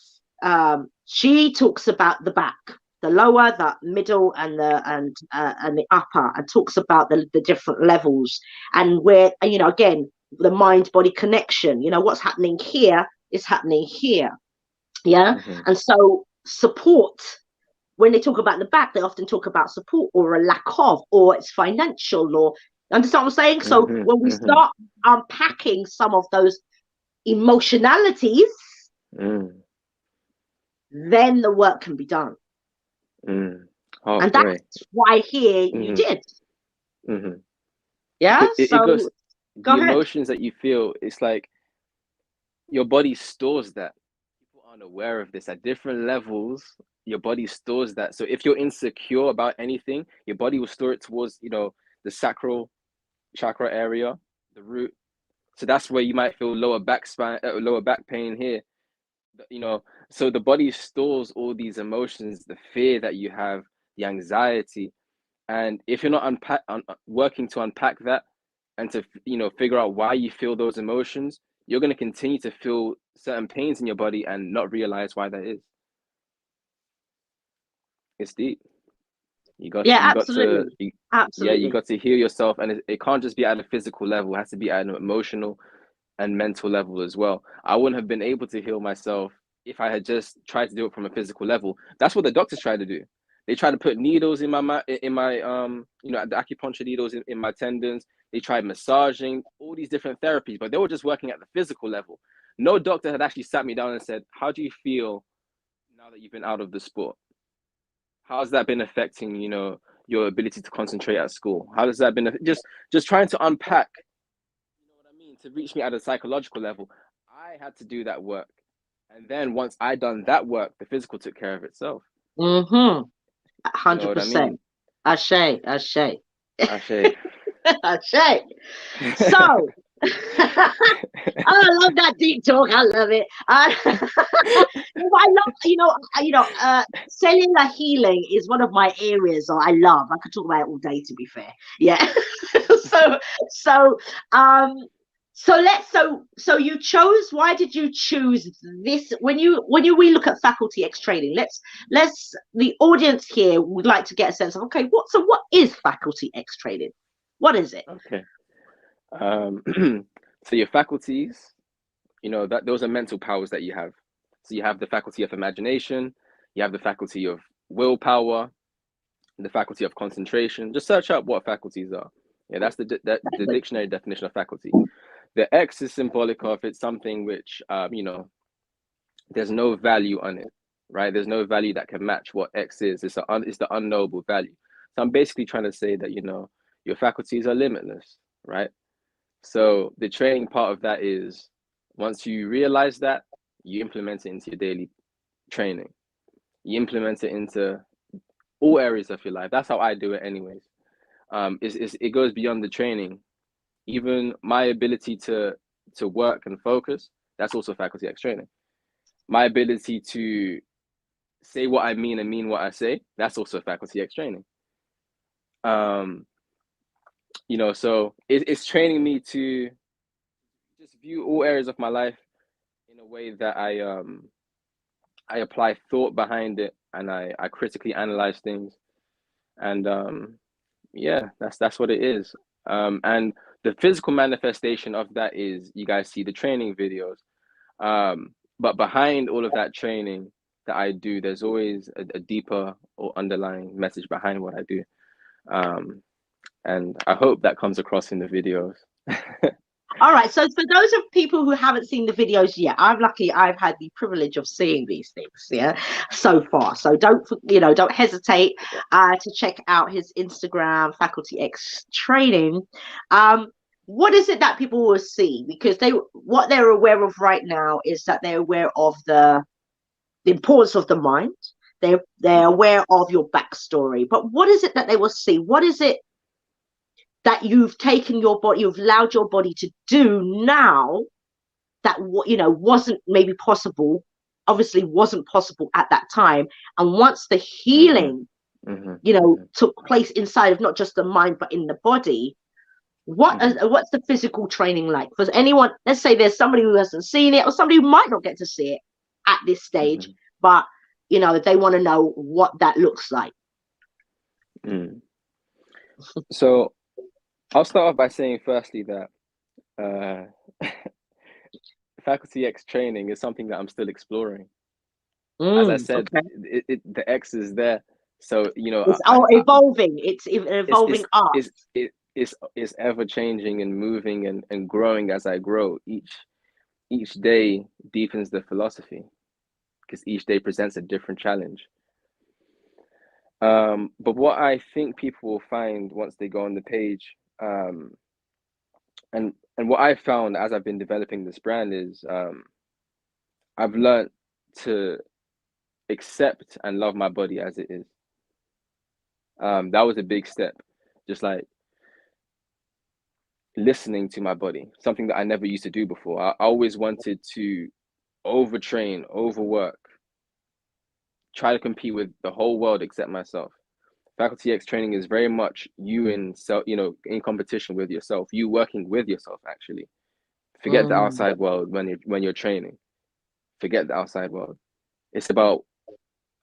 Speaker 2: She talks about the back, the lower, the middle, and the upper, and talks about the different levels and where, again, the mind-body connection. What's happening here is happening here. Yeah. And so support, when they talk about the back, they often talk about support or a lack of, or it's financial, or understand what I'm saying? So when we start unpacking some of those emotionalities, then the work can be done. And that's why here you did. Yeah.
Speaker 3: It goes, the emotions that you feel, it's like your body stores that. People aren't aware of this. At different levels, your body stores that. So if you're insecure about anything, your body will store it towards, the sacral chakra area, the root. So that's where you might feel lower back pain here. So the body stores all these emotions, the fear that you have, the anxiety. And if you're not working to unpack that and to, figure out why you feel those emotions, you're going to continue to feel certain pains in your body and not realize why that is. It's deep.
Speaker 2: Absolutely.
Speaker 3: Yeah, you got to heal yourself, and it can't just be at a physical level. It has to be at an emotional and mental level as well. I wouldn't have been able to heal myself if I had just tried to do it from a physical level. That's what the doctors try to do. They try to put needles in my the acupuncture needles in my tendons. They tried massaging, all these different therapies, but they were just working at the physical level. No doctor had actually sat me down and said, how do you feel now that you've been out of the sport? How's that been affecting, your ability to concentrate at school? How has that been just trying to unpack, what I mean, to reach me at a psychological level? I had to do that work. And then once I done that work, the physical took care of itself.
Speaker 2: 100%.
Speaker 3: I mean?
Speaker 2: Ashe. So I love that deep talk. I love it. I love, cellular healing is one of my areas that I love. I could talk about it all day, to be fair. Yeah. So you chose, why did you choose this? When we look at faculty X training, let's the audience here would like to get a sense of, okay, what is faculty X training? What is it?
Speaker 3: Okay. So your faculties, that those are mental powers that you have. So you have the faculty of imagination, you have the faculty of willpower, the faculty of concentration. Just search up what faculties are. Yeah, that's the dictionary definition of faculty. The X is symbolic of it's something which, there's no value on it. right? There's no value that can match what X is. It's the unknowable value. So I'm basically trying to say that, your faculties are limitless, right? So the training part of that is, once you realize that, you implement it into your daily training. You implement it into all areas of your life. That's how I do it anyways. It goes beyond the training. Even my ability to work and focus, that's also faculty X training. My ability to say what I mean and mean what I say, that's also faculty X training. So it's training me to just view all areas of my life in a way that I apply thought behind it, and I critically analyze things. And yeah, that's what it is. And the physical manifestation of that is, you guys see the training videos. But behind all of that training that I do, there's always a deeper or underlying message behind what I do. And I hope that comes across in the videos.
Speaker 2: All right, so for those of people who haven't seen the videos yet, I've had the privilege of seeing these things, yeah, so far. So don't hesitate to check out his Instagram, Faculty X Training. What is it that people will see? Because what they're aware of right now is that they're aware of the importance of the mind. They're aware of your backstory, but what is it that they will see? What is it that you've taken your body, you've allowed your body to do now that wasn't maybe possible, obviously wasn't possible at that time? And once the healing took place inside of not just the mind but in the body, what's the physical training like for anyone? Let's say there's somebody who hasn't seen it, or somebody who might not get to see it at this stage, but they want to know what that looks like.
Speaker 3: So I'll start off by saying firstly that Faculty X training is something that I'm still exploring. As I said, the X is there. So,
Speaker 2: it's evolving. It's evolving art.
Speaker 3: It's ever changing and moving and growing as I grow. Each day deepens the philosophy, because each day presents a different challenge. But what I think people will find once they go on the page, and what I found as I've been developing this brand is, I've learned to accept and love my body as it is. That was a big step, just like listening to my body, something that I never used to do before. I always wanted to overtrain, overwork, try to compete with the whole world except myself. Faculty X training is very much you in competition with yourself, you working with yourself, actually. Forget the outside world when you're training. Forget the outside world. It's about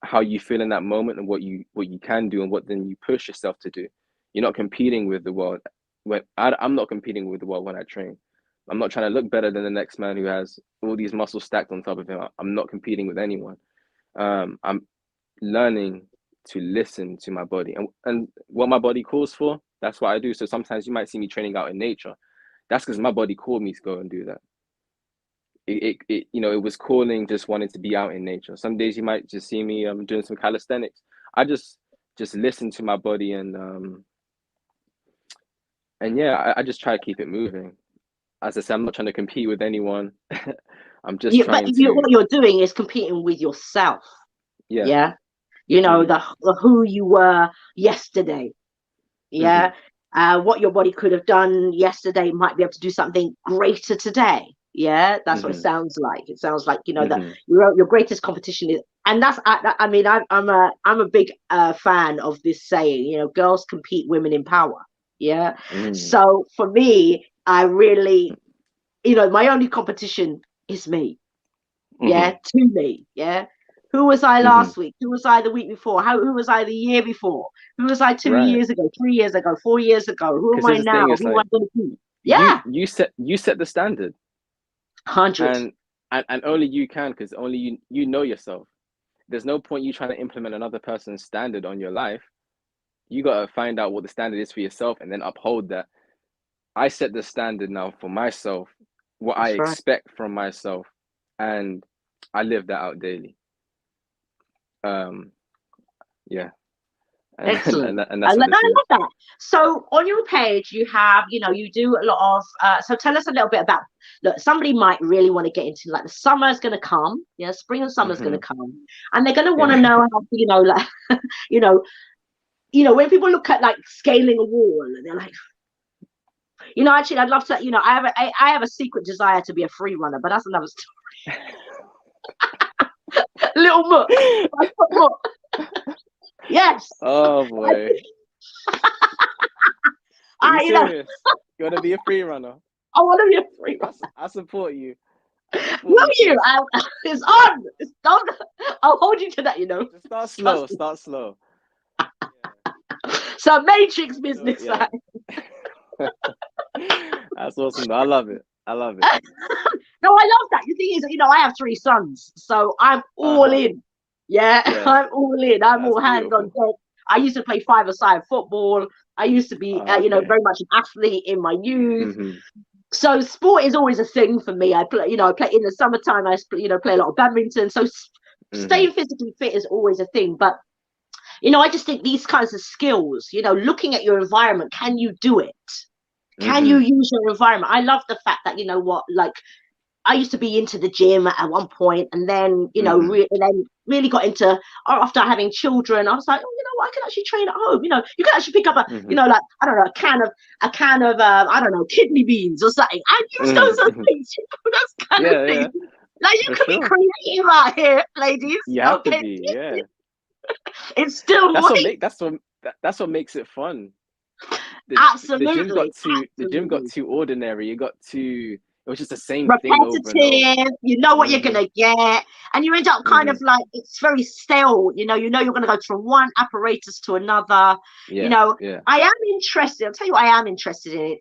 Speaker 3: how you feel in that moment and what you can do and what then you push yourself to do. You're not competing with the world. I'm not competing with the world when I train. I'm not trying to look better than the next man who has all these muscles stacked on top of him. I'm not competing with anyone. I'm learning to listen to my body and what my body calls for. That's what I do. So sometimes you might see me training out in nature. That's because my body called me to go and do that. It was calling, just wanting to be out in nature. Some days you might just see me doing some calisthenics. I just listen to my body and yeah, I just try to keep it moving. As I said, I'm not trying to compete with anyone. I'm just trying to.
Speaker 2: What you're doing is competing with yourself.
Speaker 3: Yeah.
Speaker 2: The who you were yesterday. Yeah. What your body could have done yesterday might be able to do something greater today. Yeah, that's what it sounds like. It sounds like that your greatest competition is, and that's I'm a big fan of this saying. Girls compete, women empower. Yeah. So for me, I really, my only competition is me. Yeah, to me. Yeah. Who was I last week? Who was I the week before? Who was I the year before? Who was I 2 years ago, 3 years ago, 4 years ago? Who am I now? Who am I going to be? Yeah.
Speaker 3: You set the standard.
Speaker 2: 100.
Speaker 3: And only you can, because only you know yourself. There's no point you trying to implement another person's standard on your life. You got to find out what the standard is for yourself and then uphold that. I set the standard now for myself, what I expect from myself, and I live that out daily. Um, yeah,
Speaker 2: Excellent.
Speaker 3: and that's what this
Speaker 2: I
Speaker 3: is.
Speaker 2: love that. So on your page, you have, you do a lot of, so tell us a little bit about, look, somebody might really want to get into, like, the summer is going to come. Yeah, spring and summer is going to come. And they're going to want to know how to, like, you know, when people look at, like, scaling a wall, and they're like, actually, I'd love to, I have a secret desire to be a free runner, but that's another story. Little muck. Yes.
Speaker 3: Oh boy. Are you serious? You want to be a free runner?
Speaker 2: I want to be a free runner.
Speaker 3: I support you.
Speaker 2: Will you? It's on. It's done. I'll hold you to that,
Speaker 3: Just start slow. Start slow.
Speaker 2: So Matrix business.
Speaker 3: Yeah. That's awesome. I love it. I love it.
Speaker 2: No, I love that. The thing is, I have 3 sons, so I'm all in. Yeah, I'm all in. I'm all hands on deck. I used to play 5-a-side football. I used to be, very much an athlete in my youth. So sport is always a thing for me. I play, I play in the summertime. I, play a lot of badminton. So staying physically fit is always a thing. But, I just think these kinds of skills, looking at your environment, can you do it? Can you use your environment? I love the fact that, like, I used to be into the gym at one point, and then, really got into, after having children, I was like, oh, I can actually train at home. You can actually pick up a, like, I don't know, a can of, I don't know, kidney beans or something. I use those as things, those kind of things. Like, you can be creative out here, ladies.
Speaker 3: You have to be, yeah.
Speaker 2: It's still
Speaker 3: that's what makes it fun.
Speaker 2: Absolutely.
Speaker 3: The gym got too ordinary. It was just the same
Speaker 2: repetitive,
Speaker 3: thing over and over.
Speaker 2: You know what you're gonna get, and you end up kind of like, it's very stale. You're gonna go from one apparatus to another. I am interested. I'll tell you what I am interested in.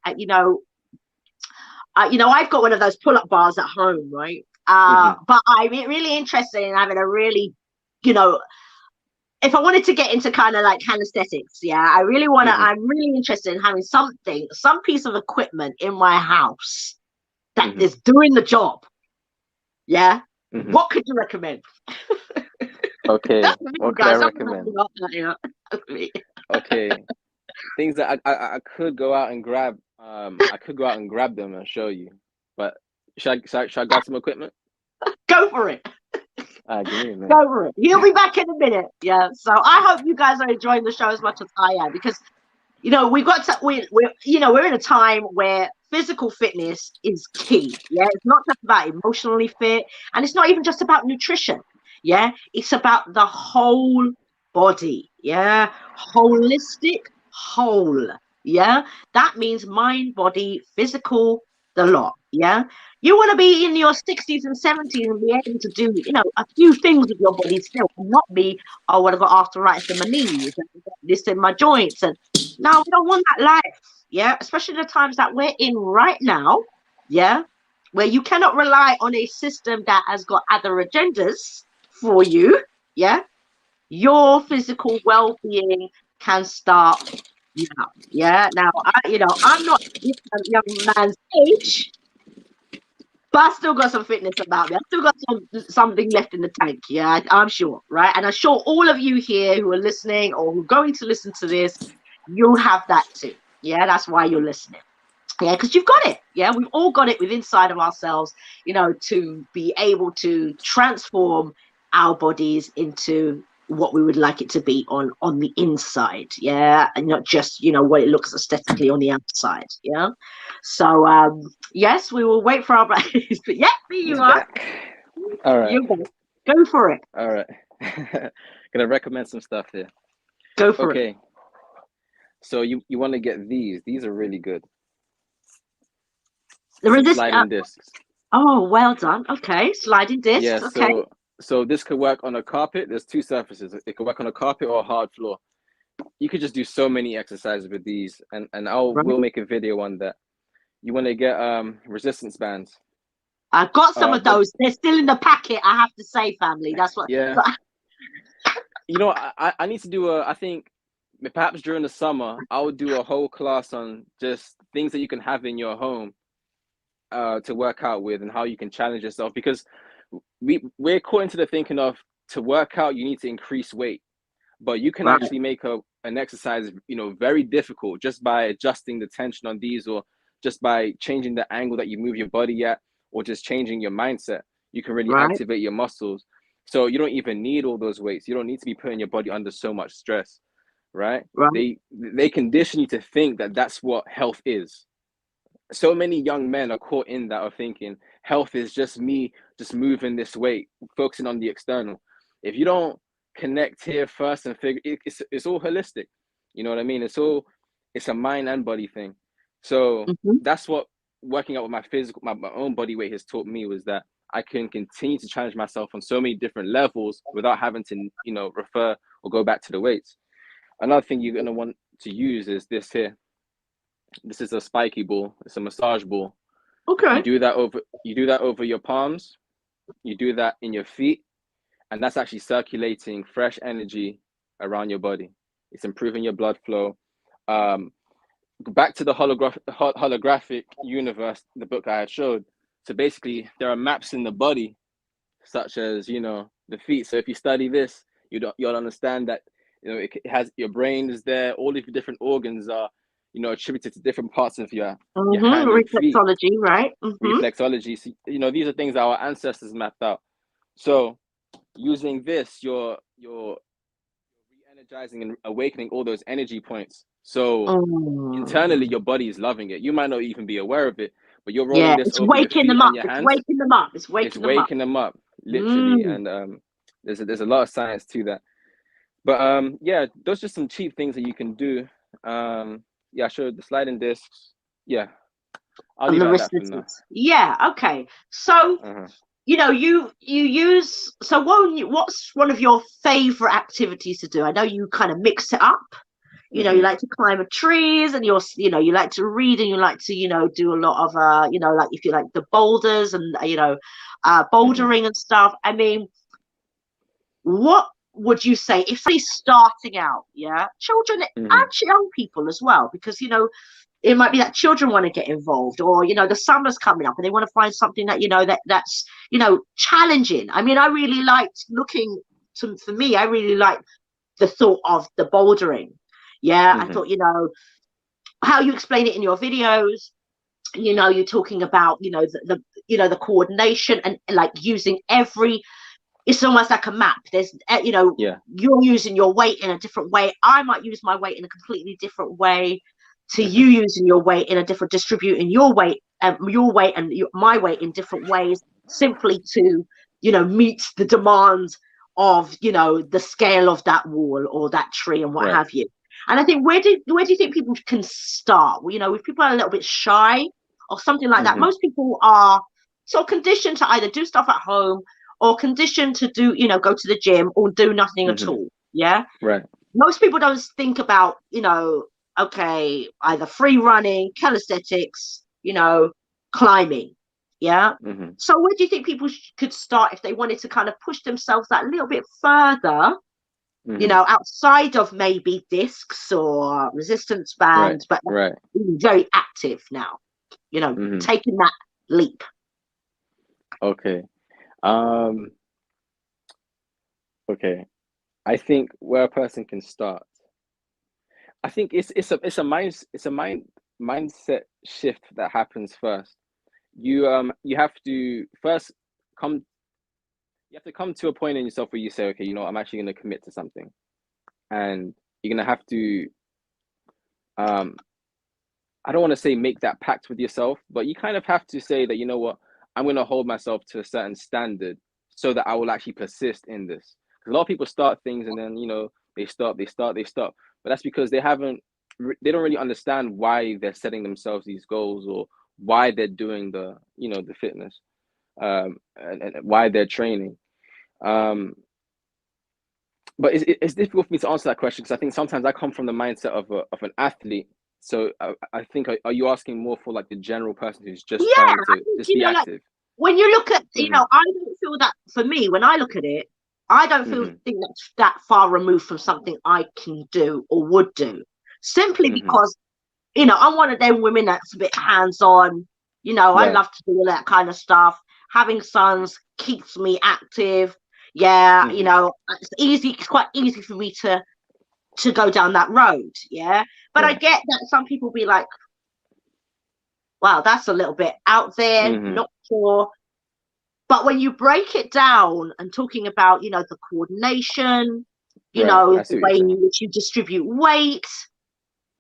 Speaker 2: I've got one of those pull-up bars at home, right? But I'm really interested in having a really, if I wanted to get into kind of like kinesthetics, I really want to. I'm really interested in having some piece of equipment in my house that is doing the job. What could you recommend?
Speaker 3: Okay, what can I recommend? Okay, things that I could go out and grab. I could go out and grab them and show you. But should I grab some equipment?
Speaker 2: Go for it.
Speaker 3: I agree, man.
Speaker 2: Go for it. He'll be back in a minute. Yeah. So I hope you guys are enjoying the show as much as I am, because we're in a time where physical fitness is key. It's not just about emotionally fit, and it's not even just about nutrition. It's about the whole body. Holistic, whole. That means mind, body, physical, the lot. You want to be in your 60s and 70s and be able to do, a few things with your body still, and not be, oh, well, I've got arthritis in my knees and this in my joints. And no, we don't want that life. Especially the times that we're in right now. Where you cannot rely on a system that has got other agendas for you. Your physical well-being can start now. Now, I'm not this young man's age, but I still got some fitness about me. I still got something left in the tank. I'm sure, right? And I'm sure all of you here who are listening or who are going to listen to this, you'll have that too. That's why you're listening. Because you've got it. We've all got it within inside of ourselves, to be able to transform our bodies into what we would like it to be on the inside, and not just what it looks aesthetically on the outside. So yes, we will wait for our breaks. But there you are.
Speaker 3: Back. All right,
Speaker 2: go for it.
Speaker 3: All right. Gonna recommend some stuff here.
Speaker 2: Go for it.
Speaker 3: Okay, so you want to get these are really good. Sliding discs.
Speaker 2: Oh, well done. Okay, sliding discs. Okay.
Speaker 3: So this could work on a carpet. There's 2 surfaces. It could work on a carpet or a hard floor. You could just do so many exercises with these, and we'll make a video on that. You want to get resistance bands.
Speaker 2: I've got some of those. They're still in the packet, I have to say, family. That's what.
Speaker 3: Yeah. I need to do I think perhaps during the summer, I would do a whole class on just things that you can have in your home to work out with, and how you can challenge yourself, because we're caught into the thinking of to work out, you need to increase weight, but you can
Speaker 2: Right.
Speaker 3: actually make an exercise, very difficult just by adjusting the tension on these, or just by changing the angle that you move your body at, or just changing your mindset. You can really
Speaker 2: Right.
Speaker 3: activate your muscles. So you don't even need all those weights. You don't need to be putting your body under so much stress, right?
Speaker 2: Right.
Speaker 3: They condition you to think that that's what health is. So many young men are caught in that, of thinking health is just me just moving this weight, focusing on the external. If you don't connect here first and figure it's all holistic, you know what I mean? It's a mind and body thing. So
Speaker 2: Mhm.
Speaker 3: that's what working out with my own body weight has taught me, was that I can continue to challenge myself on so many different levels without having to refer or go back to the weights. Another thing you're going to want to use is this here. This is a spiky ball. It's a massage ball.
Speaker 2: Okay.
Speaker 3: You do that over your palms. You do that in your feet, and that's actually circulating fresh energy around your body. It's improving your blood flow. Back to the holographic universe, the book I had showed. So basically, there are maps in the body, such as the feet. So if you study this, you'll understand that it has your brain is there. All of your different organs are attributed to different parts of your hand and feet.
Speaker 2: Reflexology, right?
Speaker 3: Reflexology. So, these are things that our ancestors mapped out. So using this, you're re-energizing and awakening all those energy points. So internally, your body is loving it. You might not even be aware of it, but you're rolling
Speaker 2: Yeah,
Speaker 3: this
Speaker 2: it's
Speaker 3: over your
Speaker 2: waking
Speaker 3: feet
Speaker 2: them
Speaker 3: and
Speaker 2: up.
Speaker 3: your
Speaker 2: It's
Speaker 3: hands.
Speaker 2: waking them up. It's
Speaker 3: It's
Speaker 2: waking them up.
Speaker 3: waking them up, literally. And there's a lot of science to that. But yeah, those are some cheap things that you can do. Yeah, I showed the sliding discs. Yeah, I'll
Speaker 2: And
Speaker 3: leave
Speaker 2: the
Speaker 3: it at that
Speaker 2: wrist
Speaker 3: for now.
Speaker 2: Yeah, okay. So you use, so what's one of your favorite activities to do? I know you kind of mix it up. You like to climb trees, and you like to read, and you like to do a lot of like, if you like the boulders and bouldering and stuff. I mean, what would you say if somebody's starting out? Yeah, children and young people as well, because it might be that children want to get involved, or the summer's coming up and they want to find something that that's challenging. I mean, I really liked for me, I really liked the thought of the bouldering. Yeah, I thought how you explain it in your videos, you're talking about the coordination, and like using it's almost like a map. There's you're using your weight in a different way. I might use my weight in a completely different way to you using your weight in a different, distributing your weight and my weight in different ways, simply to meet the demands of the scale of that wall or that tree and what have you. And I think, where do you think people can start? If people are a little bit shy or something like that, most people are so conditioned to either do stuff at home or conditioned to do go to the gym or do nothing at all. Yeah,
Speaker 3: right.
Speaker 2: Most people don't think about okay, either free running, calisthenics, climbing. Yeah. So where do you think people could start if they wanted to kind of push themselves that little bit further, outside of maybe discs or resistance bands, but being very active now, taking that leap?
Speaker 3: Okay. Okay. I think where a person can start, I think it's a mindset shift that happens first. You have to first come to a point in yourself where you say, okay, I'm actually going to commit to something, and you're going to have to I don't want to say make that pact with yourself, but you kind of have to say that, what, I'm going to hold myself to a certain standard so that I will actually persist in this. Because a lot of people start things and then, they stop. But that's because they don't really understand why they're setting themselves these goals, or why they're doing the fitness, and why they're training. But it's difficult for me to answer that question, because I think sometimes I come from the mindset of an athlete. So I think, are you asking more for like the general person who's just trying to just be active?
Speaker 2: Like, when you look at, I don't feel that, for me, when I look at it, I don't think that's that far removed from something I can do or would do, simply because, I'm one of them women that's a bit hands-on. I love to do all that kind of stuff. Having sons keeps me active. Yeah, you
Speaker 3: Hmm.
Speaker 2: know, it's quite easy for me to go down that road. Yeah. But I
Speaker 3: Yeah.
Speaker 2: get that some people be like, wow, that's a little bit out there,
Speaker 3: Hmm.
Speaker 2: not sure. But when you break it down and talking about, you know, the coordination, you
Speaker 3: Right.
Speaker 2: know,
Speaker 3: I
Speaker 2: the
Speaker 3: see what you're
Speaker 2: way in
Speaker 3: saying.
Speaker 2: which you distribute weight,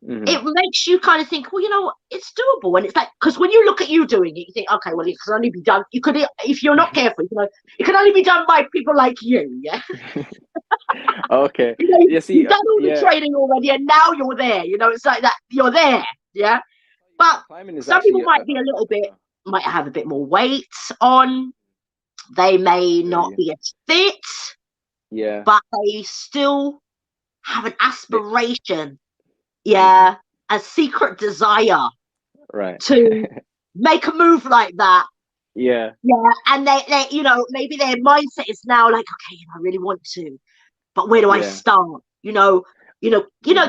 Speaker 3: Hmm.
Speaker 2: it makes you kind of think, well, you know, it's doable. And it's like, because when you look at you doing it, you think, okay, well, it can only be done. You could, if you're not careful, you know, it can only be done by people like you. Yeah.
Speaker 3: Okay.
Speaker 2: You know,
Speaker 3: Yeah. See.
Speaker 2: you've done all the
Speaker 3: Yeah.
Speaker 2: training already, and now you're there. You know, it's like that. You're there. Yeah. But
Speaker 3: Climbing is
Speaker 2: some people
Speaker 3: actually
Speaker 2: might be a little bit,
Speaker 3: uh,
Speaker 2: might have a bit more weight on. They
Speaker 3: I
Speaker 2: may
Speaker 3: feel
Speaker 2: not
Speaker 3: you.
Speaker 2: be as fit,
Speaker 3: Yeah.
Speaker 2: but they still have an
Speaker 3: They,
Speaker 2: aspiration,
Speaker 3: hmm.
Speaker 2: yeah, a secret desire
Speaker 3: Right.
Speaker 2: to make a move like that.
Speaker 3: Yeah.
Speaker 2: Yeah, and they, you know, maybe their mindset is now like, okay, I really want to, but where do I
Speaker 3: Yeah.
Speaker 2: start?
Speaker 3: Hmm.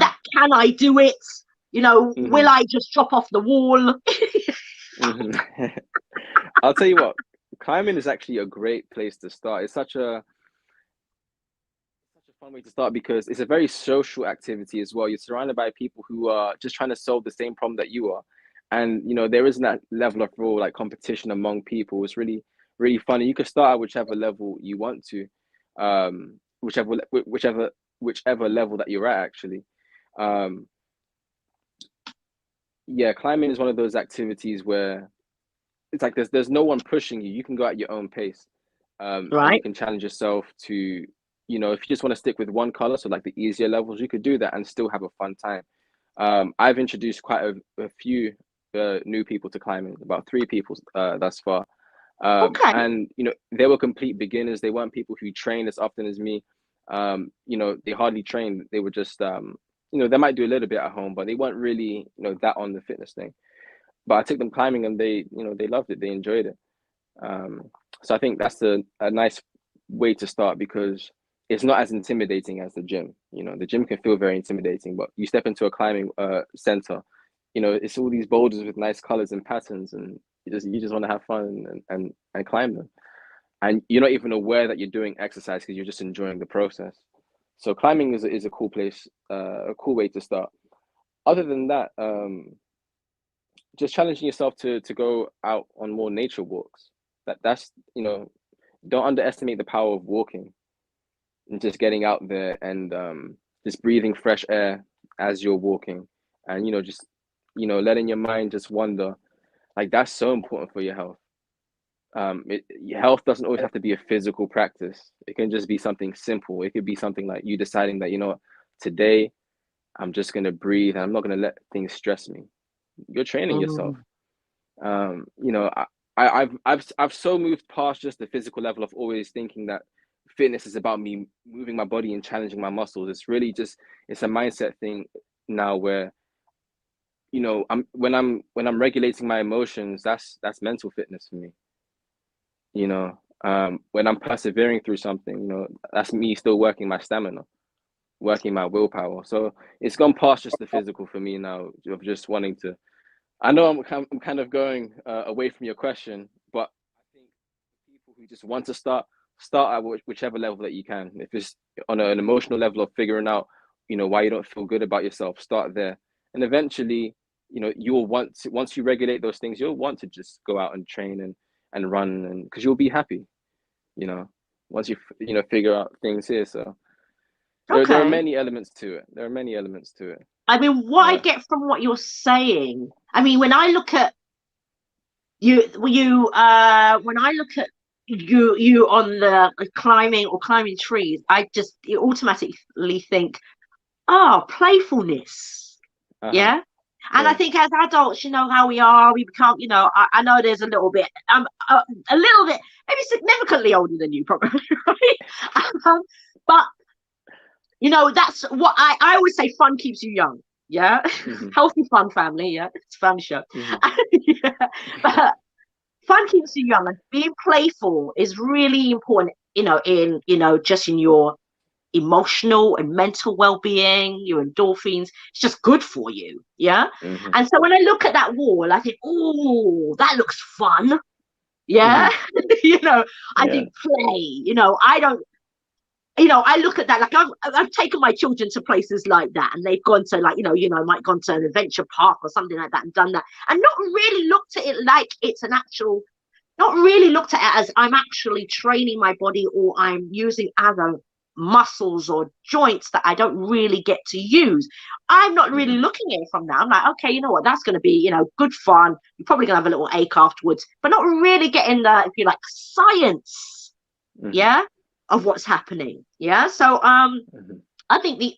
Speaker 2: That can I do it? You know, will
Speaker 3: Hmm.
Speaker 2: I just drop off the wall?
Speaker 3: Hmm. I'll tell you what, climbing is actually a great place to start. It's such a fun way to start because it's a very social activity as well. You're surrounded by people who are just trying to solve the same problem that you are. And there isn't that level of real like competition among people. It's really, really fun. And you can start at whichever level you want to, whichever level that you're at actually. Um, yeah, climbing is one of those activities where it's like there's no one pushing you. You can go at your own pace, and you
Speaker 2: Right.
Speaker 3: can challenge yourself to, if you just want to stick with one color, so like the easier levels, you could do that and still have a fun time. I've introduced quite a few new people to climbing, about three people thus far,
Speaker 2: Okay.
Speaker 3: and they were complete beginners. They weren't people who train as often as me. They hardly trained. They were just, they might do a little bit at home, but they weren't really, that on the fitness thing. But I took them climbing and they loved it. They enjoyed it. So I think that's a nice way to start because it's not as intimidating as the gym. The gym can feel very intimidating, but you step into a climbing center, it's all these boulders with nice colors and patterns, and you just want to have fun and climb them. And you're not even aware that you're doing exercise because you're just enjoying the process. So climbing is a cool place, a cool way to start. Other than that, just challenging yourself to go out on more nature walks. That's don't underestimate the power of walking and just getting out there and just breathing fresh air as you're walking, and just letting your mind just wander. Like that's so important for your health. Your health doesn't always have to be a physical practice. It can just be something simple. It could be something like you deciding that today I'm just gonna breathe and I'm not gonna let things stress me. You're training yourself.
Speaker 2: Mm.
Speaker 3: I've so moved past just the physical level of always thinking that fitness is about me moving my body and challenging my muscles. It's really just it's a mindset thing now where when I'm regulating my emotions, that's mental fitness for me. When I'm persevering through something, that's me still working my stamina, working my willpower. So it's gone past just the physical for me now of just wanting to. I know I'm kind of going away from your question, but I think people who just want to start at whichever level that you can. If it's on an emotional level of figuring out, why you don't feel good about yourself, start there, and eventually, you'll want to once you regulate those things, you'll want to just go out and train and run, and because you'll be happy, you know, once you figure out things here. So there are
Speaker 2: Okay.
Speaker 3: many elements to it. There are many elements to it.
Speaker 2: I mean, what I
Speaker 3: Uh,
Speaker 2: get from what you're saying, I mean, when I look at when I look at you on the climbing or climbing trees, you automatically think, oh, playfulness.
Speaker 3: uh-huh.
Speaker 2: Yeah. And I
Speaker 3: Yeah.
Speaker 2: think as adults, you know how we are, we become, I know there's a little bit, a little bit, maybe significantly older than you, probably, right? But that's what I always say, fun keeps you young. Yeah.
Speaker 3: Hmm.
Speaker 2: Healthy fun family. Yeah. It's a family show.
Speaker 3: Hmm.
Speaker 2: Yeah. But fun keeps you young, and being playful is really important, just in your emotional and mental well-being, your endorphins. It's just good for you. Yeah.
Speaker 3: Hmm.
Speaker 2: And so when I look at that wall, I think, oh, that looks fun. Yeah.
Speaker 3: Hmm.
Speaker 2: you know I
Speaker 3: Yeah.
Speaker 2: think play, I don't I look at that, like I've taken my children to places like that, and they've gone to, like, might gone to an adventure park or something like that and done that, and not really looked at it like it's an actual, not really looked at it as I'm actually training my body, or I'm using other muscles or joints that I don't really get to use. I'm not really looking at it from that. I'm like, okay, you know what, that's going to be, good fun. You're probably going to have a little ache afterwards, but not really getting the, if you like, science, of what's happening. So I think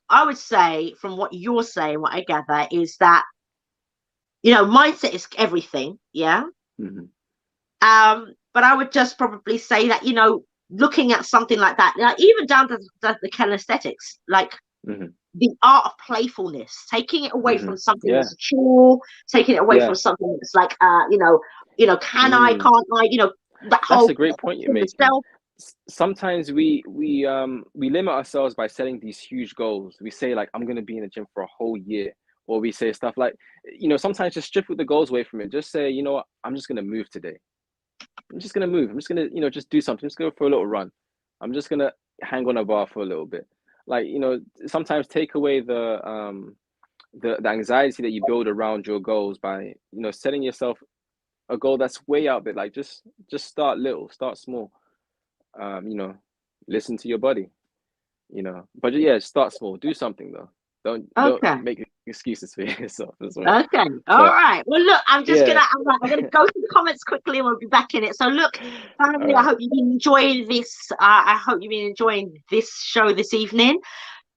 Speaker 2: I would say, from what you're saying, what I gather is that, mindset is everything. But I would just probably say that, looking at something like that, even down to the kinesthetics, like the art of playfulness, taking it away from something that's a chore, taking it away from something that's like, can I, can't I, that whole.
Speaker 3: That's a great point you make. Sometimes we limit ourselves by setting these huge goals. We say, like, I'm going to be in the gym for a whole year, or we say stuff like, sometimes just strip the goals away from it. Just say, you know what, I'm just going to move today. I'm just going to move. I'm just going to, just do something. Just go for a little run. I'm just going to hang on a bar for a little bit. Like, sometimes take away the anxiety that you build around your goals by, setting yourself a goal that's way out there. Like, just start little, start small. Listen to your body, but start small. Do something though. Don't make excuses for yourself as well.
Speaker 2: Okay. All right. Well, look, I'm gonna go through the comments quickly, and we'll be back in it. So look, family, I hope you've been enjoying this. I hope you've been enjoying this show this evening.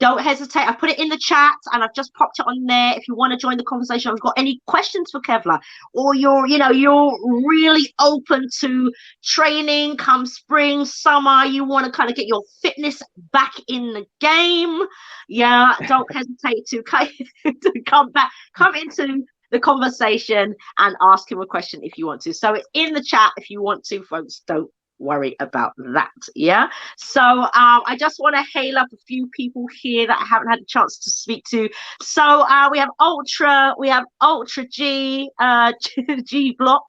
Speaker 2: Don't hesitate. I put it in the chat, and I've just popped it on there. If you want to join the conversation, I've got any questions for Kevlar, or you're really open to training come spring, summer, you want to kind of get your fitness back in the game. Don't hesitate to come into the conversation and ask him a question if you want to. So it's in the chat if you want to, folks. Don't worry about that. So I just want to hail up a few people here that I haven't had a chance to speak to. So we have Ultra G, G Block,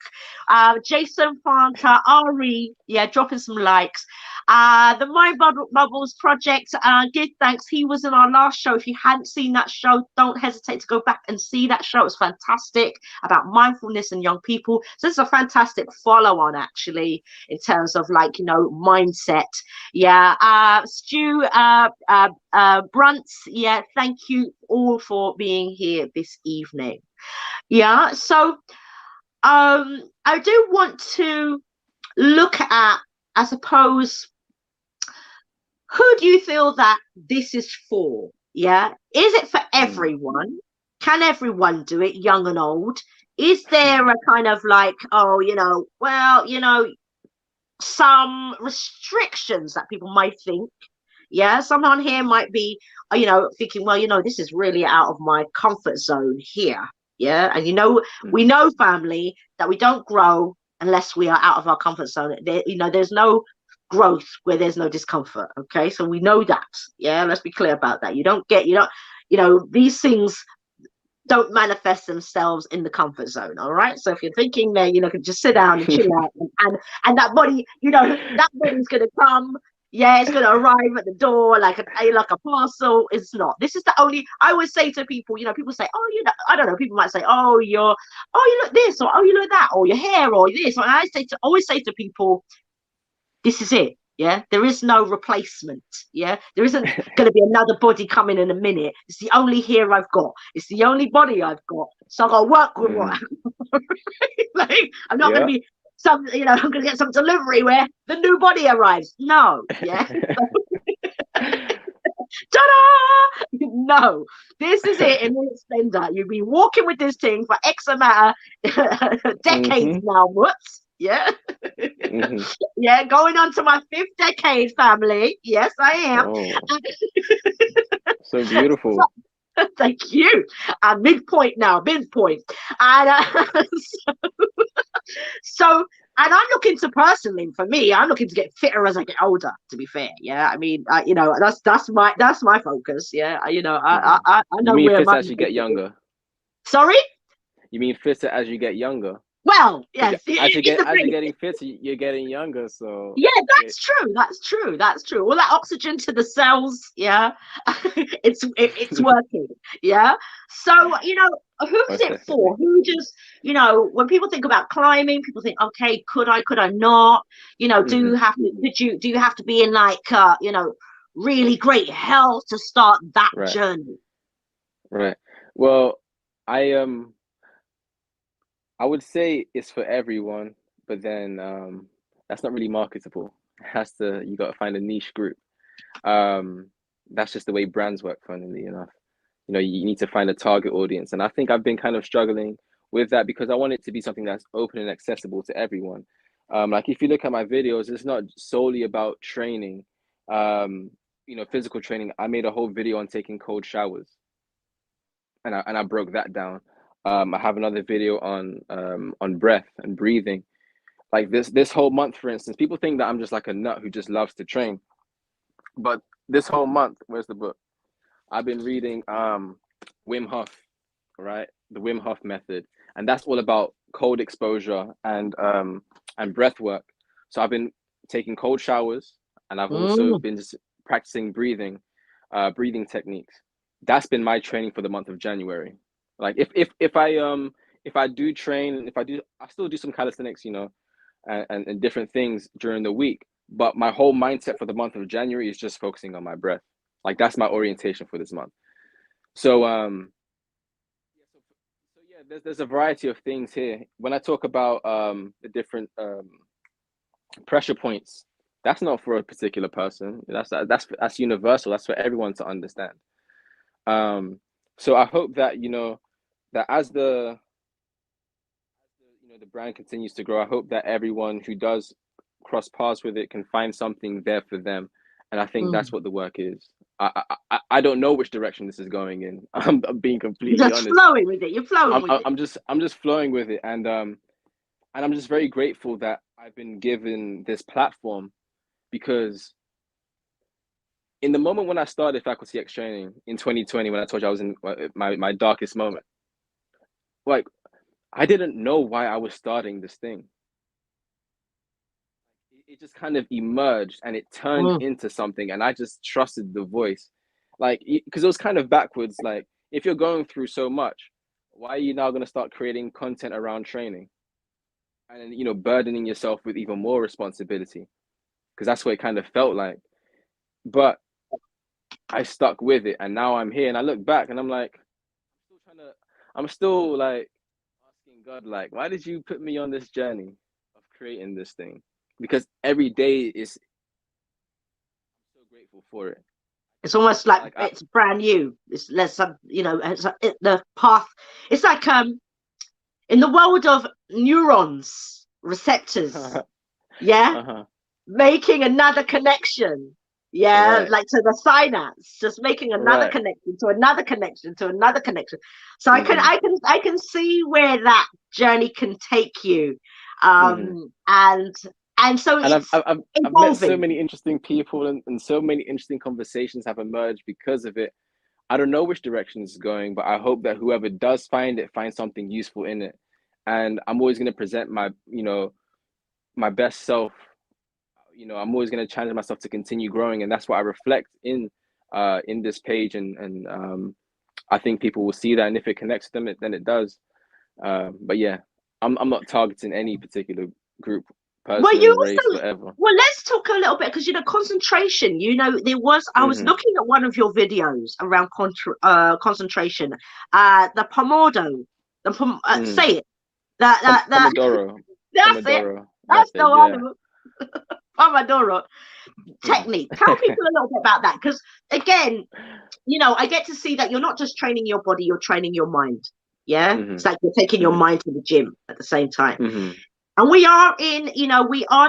Speaker 2: Jason Fanta, Ari, dropping some likes. The Mind Bubbles Project, give thanks. He was in our last show. If you hadn't seen that show, don't hesitate to go back and see that show. It was fantastic, about mindfulness and young people. So this is a fantastic follow on, actually, in terms of, like, mindset. Stu Brunts, thank you all for being here this evening. So I do want to look at, I suppose, who do you feel that this is for? Is it for everyone? Can everyone do it, young and old? Is there a kind of like, some restrictions that people might think? Someone here might be, thinking, well, this is really out of my comfort zone here. And we know, family, that we don't grow unless we are out of our comfort zone. There's no growth where there's no discomfort. Okay, so we know that. Let's be clear about that. These things don't manifest themselves in the comfort zone. All right, so if you're thinking that you can just sit down and chill out, and that body, that body's gonna come. It's gonna arrive at the door like a parcel. It's not. This is the only. I always say to people, people say, I don't know. People might say, you look this, or you look that, or your hair, or this. And I always say to people, this is it. There is no replacement. There isn't going to be another body coming in a minute. It's the only hair I've got. It's the only body I've got. So I got to work with what like, I'm not going to be I'm going to get some delivery where the new body arrives. No. Ta-da! No, this is it in its splendor. You've been walking with this thing for X amount of decades now. Whoops. Going on to my 5th decade, family. Yes, I am.
Speaker 3: So beautiful.
Speaker 2: Thank you. Midpoint now, midpoint. And so, and I'm looking to, personally, for me, I'm looking to get fitter as I get older, to be fair. I mean, that's my focus. I know
Speaker 3: you mean
Speaker 2: where
Speaker 3: fitter as you get younger.
Speaker 2: Sorry?
Speaker 3: You mean fitter as you get younger?
Speaker 2: Well, yes,
Speaker 3: As you're
Speaker 2: in the
Speaker 3: getting fitter, you're getting younger. So
Speaker 2: yeah, that's true. That's true. That's true. All that oxygen to the cells, yeah, it's working, yeah. So who's
Speaker 3: most
Speaker 2: it for?
Speaker 3: definitely.
Speaker 2: Who just when people think about climbing, people think, okay, could I not?
Speaker 3: Hmm.
Speaker 2: Do you have to be in like really great health to start that
Speaker 3: Right,
Speaker 2: journey?
Speaker 3: right. Well, I I would say it's for everyone, but then that's not really marketable. It has to you got to find a niche group. Um, that's just the way brands work, funnily enough. You need to find a target audience, and I think I've been kind of struggling with that because I want it to be something that's open and accessible to everyone. Like if you look at my videos, it's not solely about training, um, physical training. I made a whole video on taking cold showers, and I broke that down. I have another video on breath and breathing. Like this whole month, for instance, people think that I'm just like a nut who just loves to train. But this whole month, where's the book? I've been reading Wim Hof, right? The Wim Hof method, and that's all about cold exposure and breath work. So I've been taking cold showers, and I've also
Speaker 2: Mm.
Speaker 3: been just practicing breathing techniques. That's been my training for the month of January. Like if I do train, and if I still do some calisthenics, and different things during the week. But my whole mindset for the month of January is just focusing on my breath. Like that's my orientation for this month. So yeah, there's a variety of things here. When I talk about the different pressure points, that's not for a particular person. That's universal. That's for everyone to understand. Um, so I hope that that as the brand continues to grow, I hope that everyone who does cross paths with it can find something there for them, and I think that's
Speaker 2: Mm.
Speaker 3: what the work is. I don't know which direction this is going in. I'm being
Speaker 2: You're
Speaker 3: completely
Speaker 2: just
Speaker 3: honest.
Speaker 2: flowing with it. You're flowing with it.
Speaker 3: I'm just flowing with it, and I'm just very grateful that I've been given this platform because in the moment when I started Faculty X training in 2020, when I told you I was in my darkest moment, like I didn't know why I was starting this thing. It just kind of emerged and it turned
Speaker 2: Mm.
Speaker 3: into something, and I just trusted the voice, like because it was kind of backwards. Like if you're going through so much, why are you now going to start creating content around training and then burdening yourself with even more responsibility? Because that's what it kind of felt like. But I stuck with it, and now I'm here, and I look back, and I'm like, I'm still like asking God, like, why did you put me on this journey of creating this thing? Because every day is so grateful for it.
Speaker 2: It's almost like
Speaker 3: Like
Speaker 2: it's brand new. It's less, the path. It's like in the world of neurons, receptors. Yeah,
Speaker 3: uh-huh.
Speaker 2: making another connection. Yeah,
Speaker 3: Right.
Speaker 2: like to the synapse, just making another
Speaker 3: Right.
Speaker 2: connection to another connection to another connection. So
Speaker 3: Mm-hmm.
Speaker 2: I can see where that journey can take you,
Speaker 3: Mm-hmm.
Speaker 2: and so
Speaker 3: And I've,
Speaker 2: it's
Speaker 3: I've I've I've met so
Speaker 2: evolving.
Speaker 3: many interesting people, and so many interesting conversations have emerged because of it. I don't know which direction it's going, but I hope that whoever does find it finds something useful in it. And I'm always going to present my best self. I'm always going to challenge myself to continue growing, and that's what I reflect in this page, and I think people will see that, and if it connects them, then it does. But yeah, I'm not targeting any particular group,
Speaker 2: Well, you
Speaker 3: person, race,
Speaker 2: also
Speaker 3: whatever.
Speaker 2: well, let's talk a little bit because concentration. There was I was
Speaker 3: Mm-hmm.
Speaker 2: looking at one of your videos around concentration. The Pomodoro,
Speaker 3: Mm-hmm.
Speaker 2: say it. That
Speaker 3: Pomodoro,
Speaker 2: that's it.
Speaker 3: Pomodoro
Speaker 2: That's the
Speaker 3: method. Yeah.
Speaker 2: one. Pomodoro technique. Tell people a little bit about that because again, I get to see that you're not just training your body, you're training your mind. Yeah,
Speaker 3: Mm-hmm.
Speaker 2: it's like you're taking your
Speaker 3: Mm-hmm.
Speaker 2: mind to the gym at the same time.
Speaker 3: Mm-hmm.
Speaker 2: And we are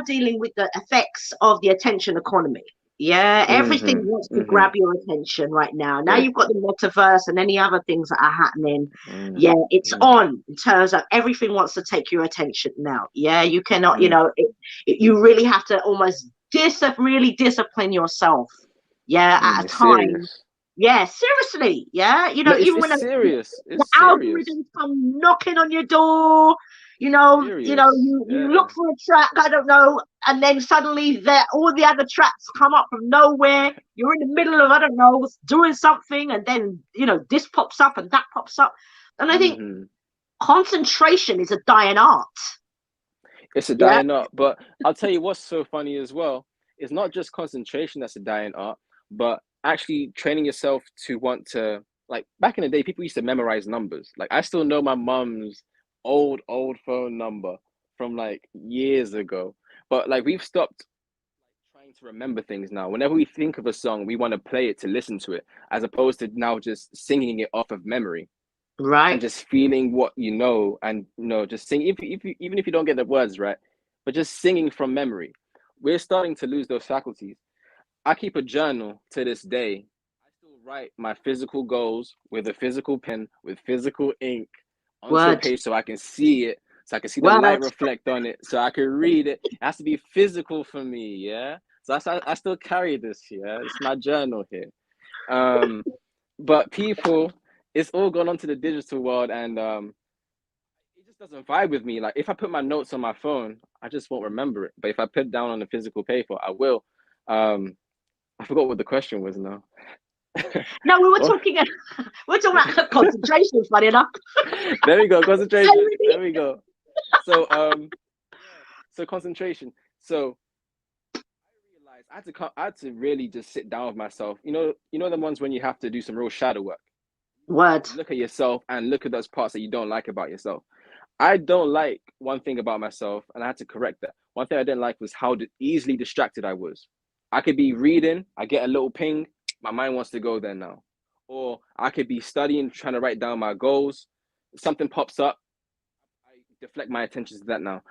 Speaker 2: dealing with the effects of the attention economy. Yeah, everything
Speaker 3: Mm-hmm.
Speaker 2: wants to
Speaker 3: Mm-hmm.
Speaker 2: grab your attention right now. Now
Speaker 3: Right.
Speaker 2: you've got the metaverse and any other things that are happening.
Speaker 3: Mm-hmm.
Speaker 2: Yeah, it's
Speaker 3: Mm-hmm.
Speaker 2: on in terms of everything wants to take your attention now. Yeah, you cannot,
Speaker 3: Mm-hmm.
Speaker 2: you really have to almost really discipline yourself. Yeah, at a
Speaker 3: It's
Speaker 2: time.
Speaker 3: serious.
Speaker 2: Yeah, seriously. Yeah,
Speaker 3: No,
Speaker 2: even
Speaker 3: it's
Speaker 2: when
Speaker 3: serious.
Speaker 2: the
Speaker 3: It's serious.
Speaker 2: algorithms come knocking on your door,
Speaker 3: Serious.
Speaker 2: You
Speaker 3: Yeah.
Speaker 2: look for a track, I don't know, and then suddenly all the other tracks come up from nowhere. You're in the middle of, I don't know, doing something, and then this pops up and that pops up. And I think
Speaker 3: Hmm.
Speaker 2: concentration is a dying art.
Speaker 3: It's a
Speaker 2: Yeah.
Speaker 3: dying art, but I'll tell you what's so funny as well. It's not just concentration that's a dying art, but actually training yourself to want to, like back in the day, people used to memorize numbers. Like I still know my mom's old phone number from like years ago. But like we've stopped trying to remember things now. Whenever we think of a song, we want to play it to listen to it, as opposed to now just singing it off of memory and
Speaker 2: Right.
Speaker 3: just feeling what you know, and just sing, even if you don't get the words right, but just singing from memory. We're starting to lose those faculties. I keep a journal to this day. I still write my physical goals with a physical pen with physical ink onto a
Speaker 2: Word.
Speaker 3: page so I can see it, so I can see the light
Speaker 2: Word.
Speaker 3: reflect on it, so I can read it. It has to be physical for me, yeah. So I still carry this here. It's my journal here. But people, it's all gone onto the digital world, and it just doesn't vibe with me. Like if I put my notes on my phone, I just won't remember it. But if I put it down on a physical paper, I will. Um, I forgot what the question was now.
Speaker 2: No, we were
Speaker 3: Well,
Speaker 2: talking. We're talking about concentration. Funny enough.
Speaker 3: there we go. Concentration. There we go. So so concentration. So I realized I had to really just sit down with myself. The ones when you have to do some real shadow work.
Speaker 2: Word.
Speaker 3: Look at yourself and look at those parts that you don't like about yourself. I don't like one thing about myself, and I had to correct that. One thing I didn't like was how easily distracted I was. I could be reading, I get a little ping, my mind wants to go there now. Or I could be studying, trying to write down my goals, something pops up, I deflect my attention to that now.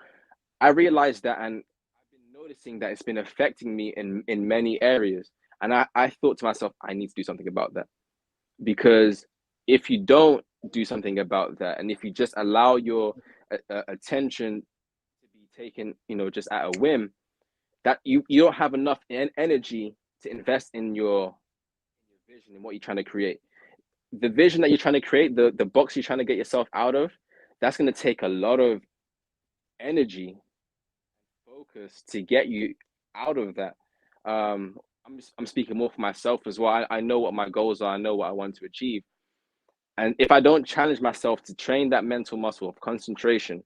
Speaker 3: I realized that, and I've been noticing that it's been affecting me in many areas. And I thought to myself, I need to do something about that. Because if you don't do something about that, and if you just allow your attention to be taken, just at a whim, that you don't have enough energy to invest in your vision and what you're trying to create. The vision that you're trying to create, the box you're trying to get yourself out of, that's going to take a lot of energy, focus to get you out of that. I'm speaking more for myself as well. I know what my goals are. I know what I want to achieve. And if I don't challenge myself to train that mental muscle of concentration,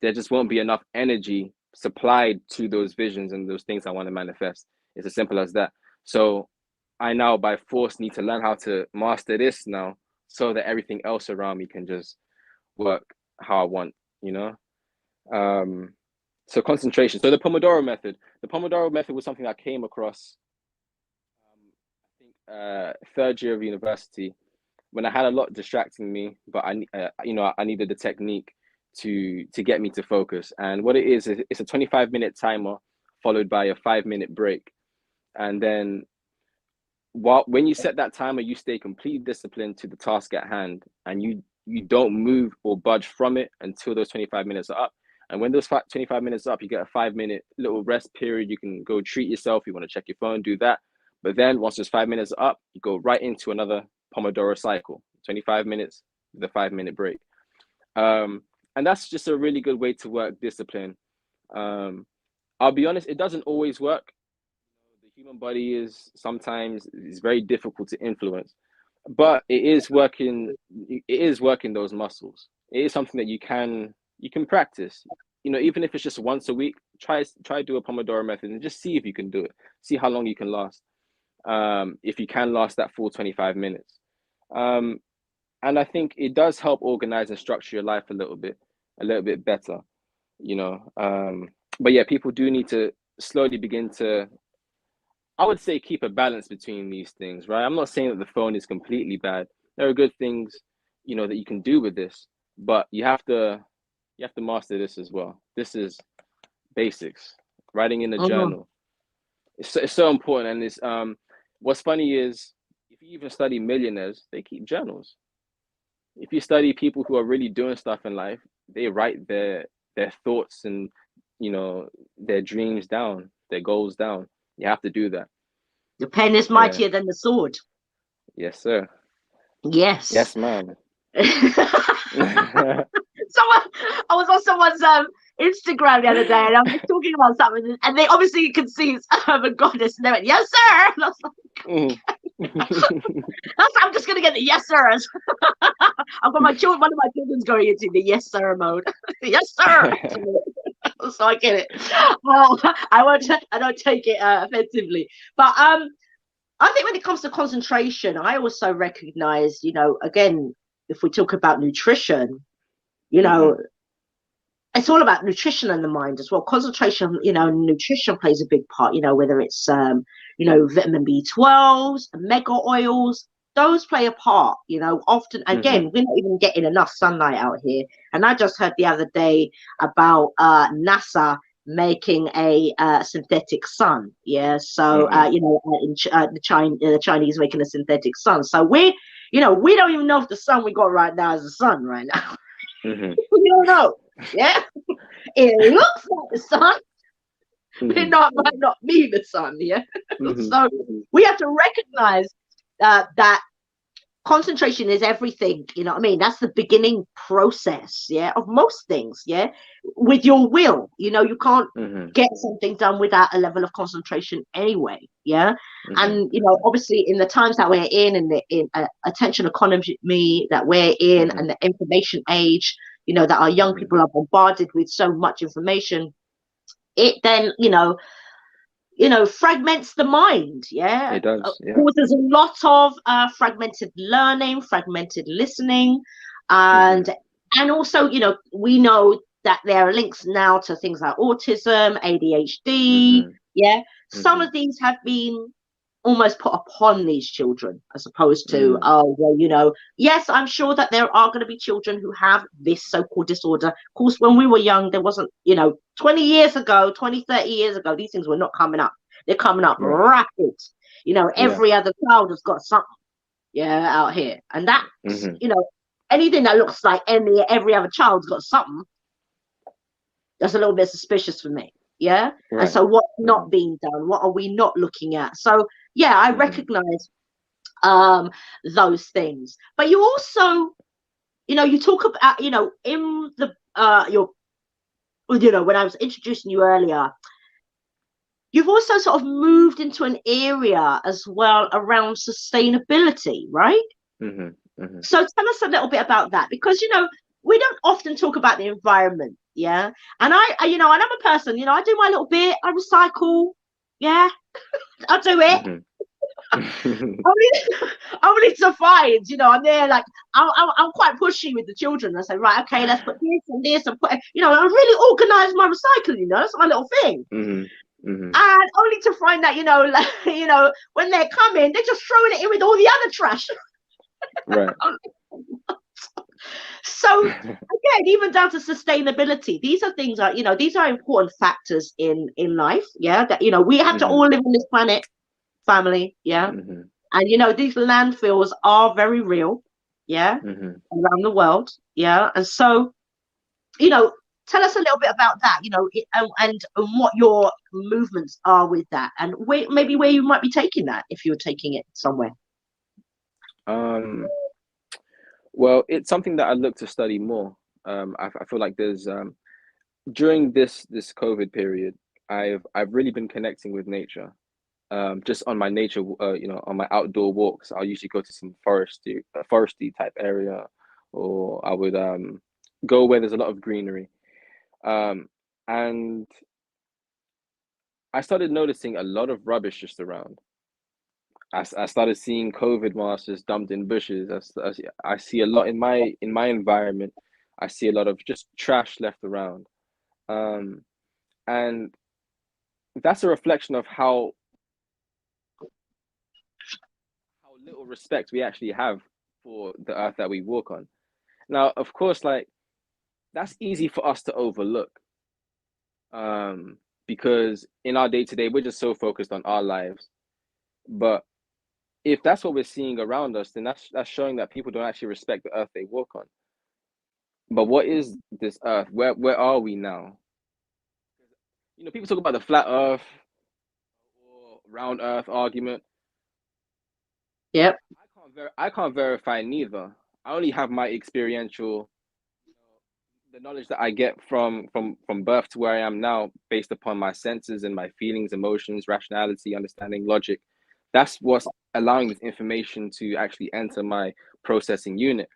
Speaker 3: there just won't be enough energy supplied to those visions and those things I want to manifest. It's as simple as that. So I now by force need to learn how to master this now, so that everything else around me can just work how I want, you know? Um, so concentration. So the Pomodoro method. The Pomodoro method was something I came across, I think, third year of university, when I had a lot distracting me, but I needed the technique to get me to focus. And what it is it's a 25-minute timer followed by a 5-minute break. And then when you set that timer, you stay completely disciplined to the task at hand, and you don't move or budge from it until those 25 minutes are up. And when those 25 minutes are up, you get a 5-minute little rest period. You can go treat yourself. You want to check your phone, do that. But then once those 5 minutes are up, you go right into another Pomodoro cycle, 25 minutes with a 5-minute break. And that's just a really good way to work discipline. I'll be honest, it doesn't always work. The human body is very difficult to influence, but it is working. It is working those muscles. It is something that you can practice. Even if it's just once a week, try do a Pomodoro method and just see if you can do it. See how long you can last. If you can last that full 25 minutes. And I think it does help organize and structure your life a little bit better, But yeah, people do need to slowly begin to, I would say, keep a balance between these things, right? I'm not saying that the phone is completely bad. There are good things, that you can do with this, but you have to master this as well. This is basics. Writing in a
Speaker 2: Mhm.
Speaker 3: journal. It's so important. And it's what's funny is, if you even study millionaires, they keep journals. If you study people who are really doing stuff in life, they write their thoughts and their dreams down, their goals down. You have to do that.
Speaker 2: The pen is
Speaker 3: Yeah.
Speaker 2: mightier than the sword.
Speaker 3: Yes, sir.
Speaker 2: Yes.
Speaker 3: Yes, ma'am.
Speaker 2: I was on someone's Instagram the other day, and I was talking about something, and they obviously could see I'm a goddess, and they went, "Yes, sir." And I was like, I'm just gonna get the yes, sirs. I've got my children. One of my children's going into the yes, sir mode. Yes, sir. So I get it. I won't. I don't take it offensively, but I think when it comes to concentration, I also recognize, again, if we talk about nutrition, it's all about nutrition in the mind as well. Concentration, nutrition plays a big part, whether it's, vitamin B12s, omega oils, those play a part, often, again, we're not even getting enough sunlight out here. And I just heard the other day about NASA making a synthetic sun. Yeah. So, the Chinese making a synthetic sun. So we don't even know if the sun we got right now is the sun right now. We don't know. Yeah. It looks like the sun, but it might not be the sun. Yeah. So we have to recognize that concentration is everything, you know what I mean? That's the beginning process, of most things, with your will. You can't get something done without a level of concentration anyway, and obviously in the times that we're in the attention economy that we're in, and the information age, that our young people are bombarded with so much information, it then fragments the mind.
Speaker 3: It does.
Speaker 2: Causes a lot of fragmented learning, fragmented listening, and also we know that there are links now to things like autism, ADHD. Some of these have been almost put upon these children, as opposed to yes, I'm sure that there are going to be children who have this so-called disorder. Of course, when we were young, there wasn't 20 years ago, 20, 30 years ago, these things were not coming up. They're coming up rapid. Every other child has got something out here, and that anything that looks like every other child's got something, that's a little bit suspicious for me. And so what's not being done? What are we not looking at? So I recognize those things. But you also you talk about in the when I was introducing you earlier, you've also sort of moved into an area as well around sustainability, right? So tell us a little bit about that, because we don't often talk about the environment. And and I'm a person, I do my little bit, I recycle, I do it. only to find, I'm there, like I'm quite pushy with the children. I say, right, okay, let's put this and this and put, I really organize my recycling, that's my little thing. And only to find that, when they're coming, they're just throwing it in with all the other trash.
Speaker 3: Right.
Speaker 2: So again, even down to sustainability, these are things that these are important factors in life. That we have to all live on this planet, family. And these landfills are very real. Around the world. And so tell us a little bit about that. And what your movements are with that, and maybe where you might be taking that, if you're taking it somewhere.
Speaker 3: Well, it's something that I look to study more. I feel like there's during this COVID period, I've really been connecting with nature. Just on my nature, on my outdoor walks, I'll usually go to some foresty type area, or I would go where there's a lot of greenery. And I started noticing a lot of rubbish just around. I started seeing COVID masks just dumped in bushes. I see a lot in my environment. I see a lot of just trash left around, and that's a reflection of how little respect we actually have for the earth that we walk on. Now, of course, like that's easy for us to overlook, because in our day to day, we're just so focused on our lives. But if that's what we're seeing around us, then that's showing that people don't actually respect the earth they walk on. But what is this earth? Where are we now? People talk about the flat earth or round earth argument.
Speaker 2: Yep.
Speaker 3: I can't verify neither. I only have my experiential the knowledge that I get from birth to where I am now, based upon my senses and my feelings, emotions, rationality, understanding, logic, that's what's allowing this information to actually enter my processing unit.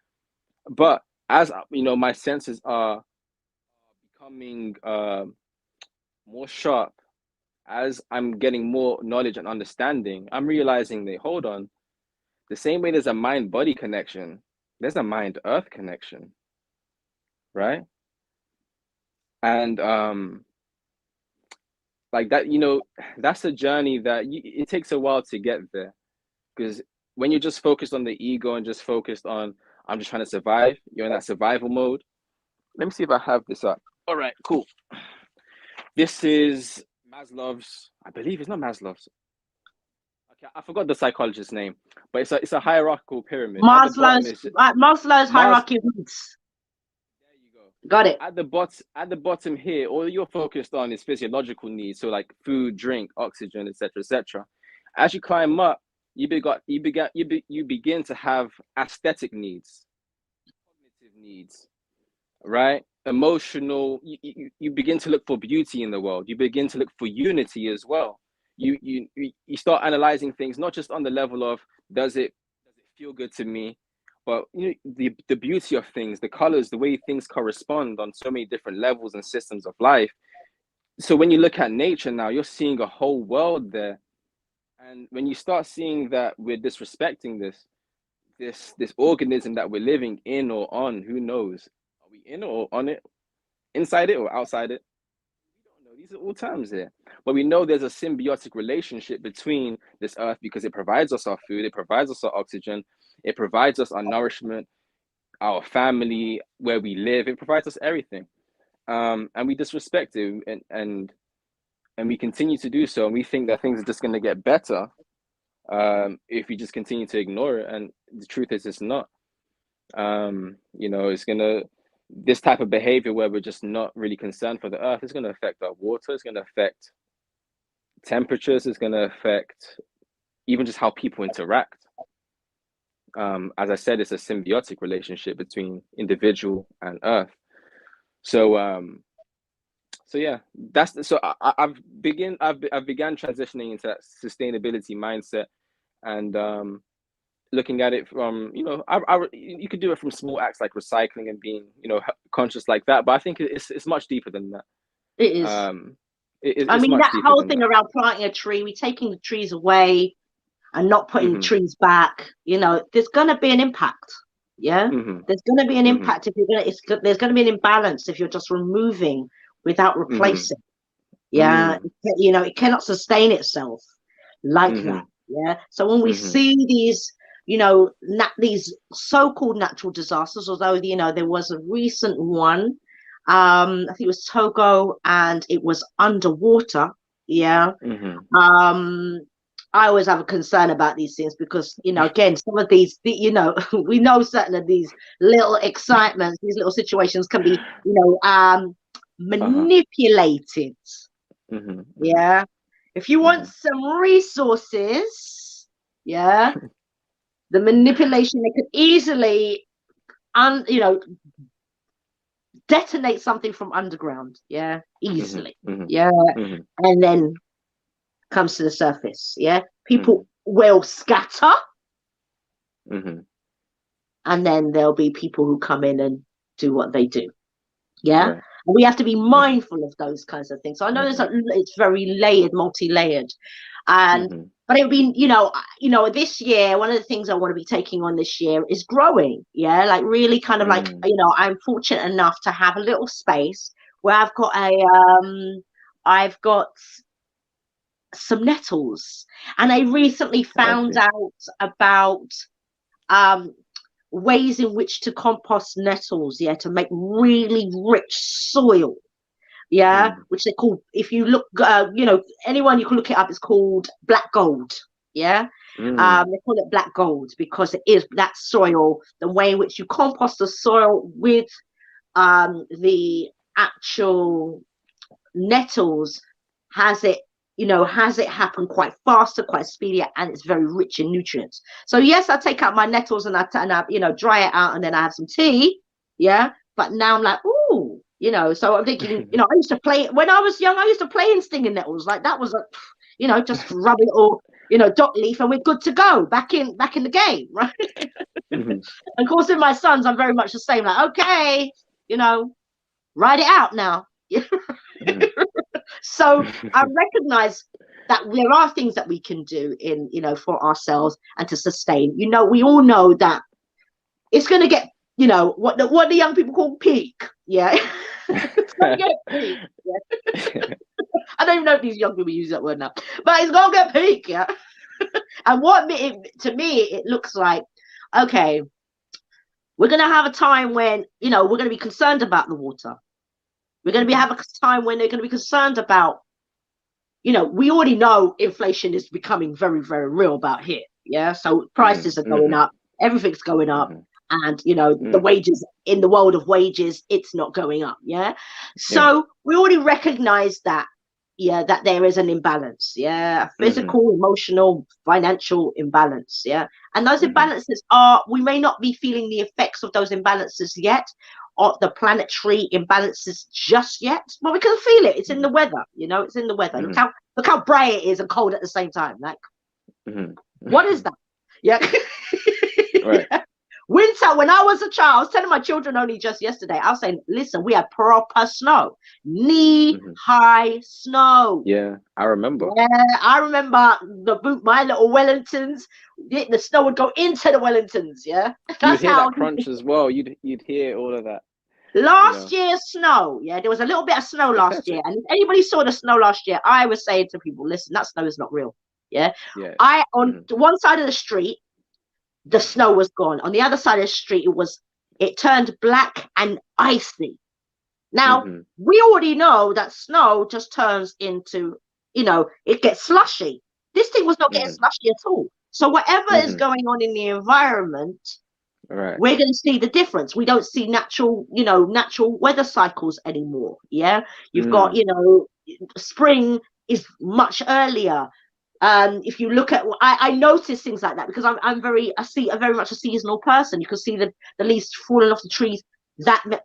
Speaker 3: But as you know, my senses are becoming more sharp. As I'm getting more knowledge and understanding, I'm realizing that, hold on, the same way there's a mind-body connection, there's a mind-earth connection, right? And like that, you know, that's a journey that it takes a while to get there, because when you're just focused on the ego and just focused on, I'm just trying to survive, you're in that survival mode. Let me see if I have this up. All right, cool. This is Maslow's, I believe it's not Maslow's. Okay, I forgot the psychologist's name, but it's a hierarchical pyramid.
Speaker 2: Maslow's hierarchy of needs.
Speaker 3: There you go.
Speaker 2: Got it.
Speaker 3: At the bottom here, all you're focused on is physiological needs, so like food, drink, oxygen, etc., etc. As you climb up, you begin to have aesthetic needs, cognitive needs, right? Emotional. You begin to look for beauty in the world. You begin to look for unity as well. You start analyzing things not just on the level of does it feel good to me, but you know, the beauty of things, the colors, the way things correspond on so many different levels and systems of life. So when you look at nature now, you're seeing a whole world there. And when you start seeing that we're disrespecting this organism that we're living in or on, who knows? Are we in or on it? Inside it or outside it? We don't know. These are all terms here. But we know there's a symbiotic relationship between this earth, because it provides us our food, it provides us our oxygen, it provides us our nourishment, our family, where we live, it provides us everything. And we disrespect it, and we continue to do so, and we think that things are just going to get better if we just continue to ignore it. And the truth is, it's not. You know, this type of behavior where we're just not really concerned for the earth is going to affect our water, it's going to affect temperatures, it's going to affect even just how people interact. As I said, it's a symbiotic relationship between individual and earth. So yeah, I've began transitioning into that sustainability mindset, and looking at it from, you know, you could do it from small acts like recycling and being, you know, conscious like that. But I think it's much deeper than that.
Speaker 2: It is. I mean, that whole thing around planting a tree, we're taking the trees away and not putting trees back. You know, there's going to be an impact. Yeah, there's going to be an impact if you're going to. There's going to be an imbalance if you're just removing without replacing. Yeah, you know, it cannot sustain itself like that. Yeah, so when we see these, you know, these so-called natural disasters, although, you know, there was a recent one, I think it was Togo, and it was underwater. Yeah. I always have a concern about these things because, you know, again, some of these, you know, we know certain of these little excitements, these little situations can be, you know, manipulated. Yeah. If you want some resources, yeah, the manipulation, they could easily, you know, detonate something from underground. Yeah, easily. Yeah, and then comes to the surface. Yeah, people will scatter, and then there'll be people who come in and do what they do. Yeah, and we have to be mindful of those kinds of things. So I know it's very layered, multi-layered, and but it would be, you know, this year, one of the things I want to be taking on this year is growing. Yeah, like really kind of like, you know, I'm fortunate enough to have a little space where I've got some nettles, and I recently found out about ways in which to compost nettles, yeah, to make really rich soil, yeah, which they call, if you look, you know, anyone, you can look it up, it's called black gold. Yeah, they call it black gold because it is that soil, the way in which you compost the soil with the actual nettles, has it happen quite faster, quite speedier, and it's very rich in nutrients. So yes, I take out my nettles and I you know, dry it out, and then I have some tea. Yeah, but now I'm like, ooh, You know, so I'm thinking, you know, I used to play when I was young. I used to play in stinging nettles. Like that was a, you know, just rub it all, you know, dock leaf, and we're good to go back in the game, right?
Speaker 3: Hmm.
Speaker 2: Of course, with my sons, I'm very much the same. Like, okay, you know, write it out now.
Speaker 3: Hmm.
Speaker 2: So I recognize that there are things that we can do in, you know, for ourselves and to sustain. You know, we all know that it's going to get, you know, what the young people call peak. Yeah. It's going to get peak. Yeah. I don't even know if these young people use that word now, but it's going to get peak. Yeah. And to me, it looks like, okay, we're going to have a time when, you know, we're going to be concerned about the water. We're going to be having a time when they're going to be concerned about, you know, we already know inflation is becoming very, very real about here. Yeah. So prices are going up, everything's going up. And, you know, the wages in the world of wages, it's not going up. Yeah. So we already recognize that, yeah, that there is an imbalance. Yeah. Physical, emotional, financial imbalance. Yeah. And those imbalances we may not be feeling the effects of those imbalances yet, or the planetary imbalances just yet, but we can feel it. It's in the weather, you know, it's in the weather. Look how bright it is and cold at the same time. Like, what is that? Yeah.
Speaker 3: Right.
Speaker 2: Winter, when I was a child, I was telling my children only just yesterday, I was saying, listen, we had proper snow, knee-high snow.
Speaker 3: Yeah, I remember.
Speaker 2: Yeah, I remember my little Wellingtons, the snow would go into the Wellingtons, yeah?
Speaker 3: You'd hear that crunch as well. You'd hear all of that.
Speaker 2: Last year's snow, yeah, there was a little bit of snow last year. And if anybody saw the snow last year, I was saying to people, listen, that snow is not real. Yeah. On one side of the street, the snow was gone. On the other side of the street, it turned black and icy. Now, we already know that snow just turns into, you know, it gets slushy. This thing was not getting slushy at all. So whatever is going on in the environment, we're going to see the difference. We don't see natural weather cycles anymore. Yeah. You've got, you know, spring is much earlier. If you look at, I notice things like that because I'm very much a seasonal person. You can see the leaves falling off the trees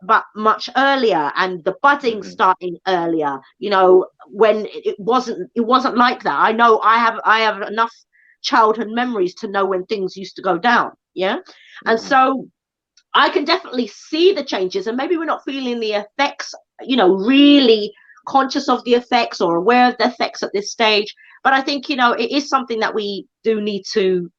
Speaker 2: but much earlier, and the budding starting earlier. You know, when it wasn't like that. I know I have enough childhood memories to know when things used to go down. Yeah, and so I can definitely see the changes, and maybe we're not feeling the effects. You know, really conscious of the effects or aware of the effects at this stage. But I think, you know, it is something that we do need to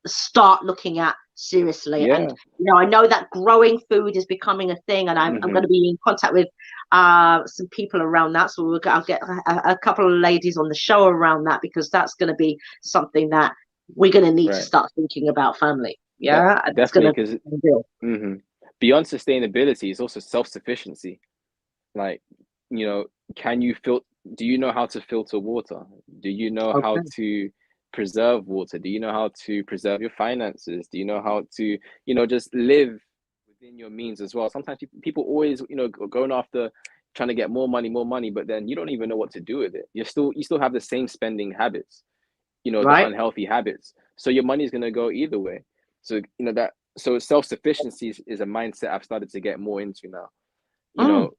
Speaker 2: start looking at seriously. And, you know, I know that growing food is becoming a thing, and I'm going to be in contact with some people around that. So I'll get a couple of ladies on the show around that, because that's going to be something that we're going to need to start thinking about, family. Yeah,
Speaker 3: definitely, because beyond sustainability is also self-sufficiency. Like, you know, do you know how to filter water? Do you know how to preserve water? Do you know how to preserve your finances? Do you know how to, you know, just live within your means as well? Sometimes people always, you know, going after trying to get more money, but then you don't even know what to do with it. You still have the same spending habits, you know, the unhealthy habits. So your money is going to go either way. So, you know, so self-sufficiency is a mindset I've started to get more into now. You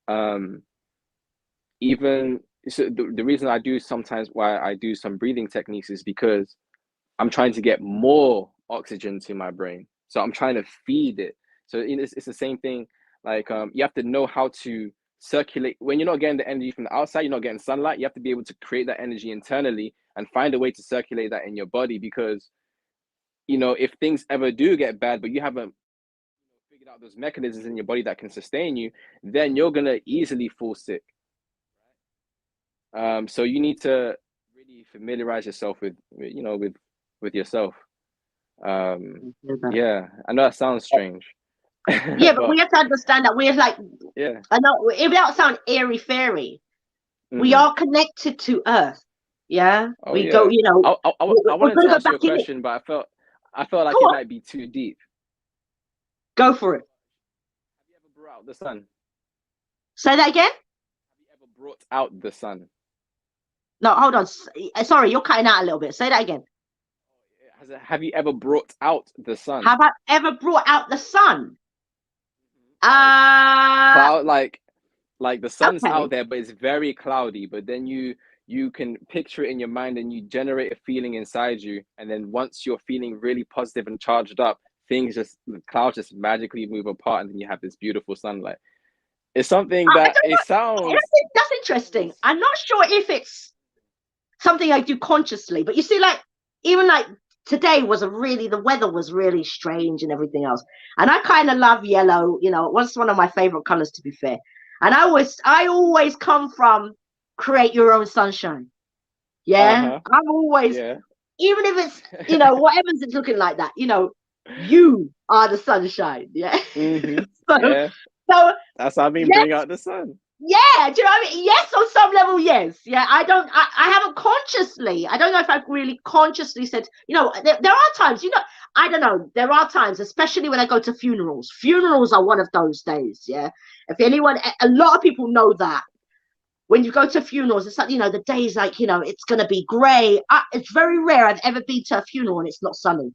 Speaker 3: know, even so the reason I do sometimes why I do some breathing techniques is because I'm trying to get more oxygen to my brain. So I'm trying to feed it. So it's the same thing. Like, you have to know how to circulate. When you're not getting the energy from the outside, you're not getting sunlight, you have to be able to create that energy internally and find a way to circulate that in your body. Because, you know, if things ever do get bad, but you haven't figured out those mechanisms in your body that can sustain you, then you're going to easily fall sick. So you need to really familiarize yourself with yourself. Yeah, I know that sounds strange.
Speaker 2: Yeah, but we have to understand that we're like, I know it without sound airy fairy, we are connected to Earth. Yeah, go. You know,
Speaker 3: I wanted to ask you a question, but I felt like it might be too deep.
Speaker 2: Go for it.
Speaker 3: Have you ever brought out the sun?
Speaker 2: Say that again.
Speaker 3: Have you ever brought out the sun?
Speaker 2: No, hold on. Sorry, you're cutting out a little bit. Say that again.
Speaker 3: Have you ever brought out the sun?
Speaker 2: Have I ever brought out the sun?
Speaker 3: Cloud, like the sun's
Speaker 2: Okay.
Speaker 3: out there, but it's very cloudy. But then you can picture it in your mind, and you generate a feeling inside you. And then once you're feeling really positive and charged up, the clouds just magically move apart, and then you have this beautiful sunlight. It's something
Speaker 2: I
Speaker 3: that
Speaker 2: don't
Speaker 3: it
Speaker 2: know.
Speaker 3: sounds.
Speaker 2: That's interesting. I'm not sure if it's something I do consciously, but you see, like, even like today the weather was really strange and everything else. And I kind of love yellow, it was one of my favorite colors, to be fair. And I always come from create your own sunshine. Yeah.
Speaker 3: Uh-huh.
Speaker 2: I'm always,
Speaker 3: Yeah.
Speaker 2: even if it's, whatever's it's looking like that, you are the sunshine. Yeah. so,
Speaker 3: Yeah.
Speaker 2: so
Speaker 3: That's how I mean,
Speaker 2: yes,
Speaker 3: bring out the sun.
Speaker 2: yeah, do you know what I mean? Yes, on some level, yes. Yeah, I haven't consciously, I don't know if I've really consciously said, there are times, I don't know, there are times, especially when I go to funerals. Funerals are one of those days, yeah. If anyone, a lot of people know that. When you go to funerals, it's like, the days like, it's going to be grey. It's very rare I've ever been to a funeral and it's not sunny.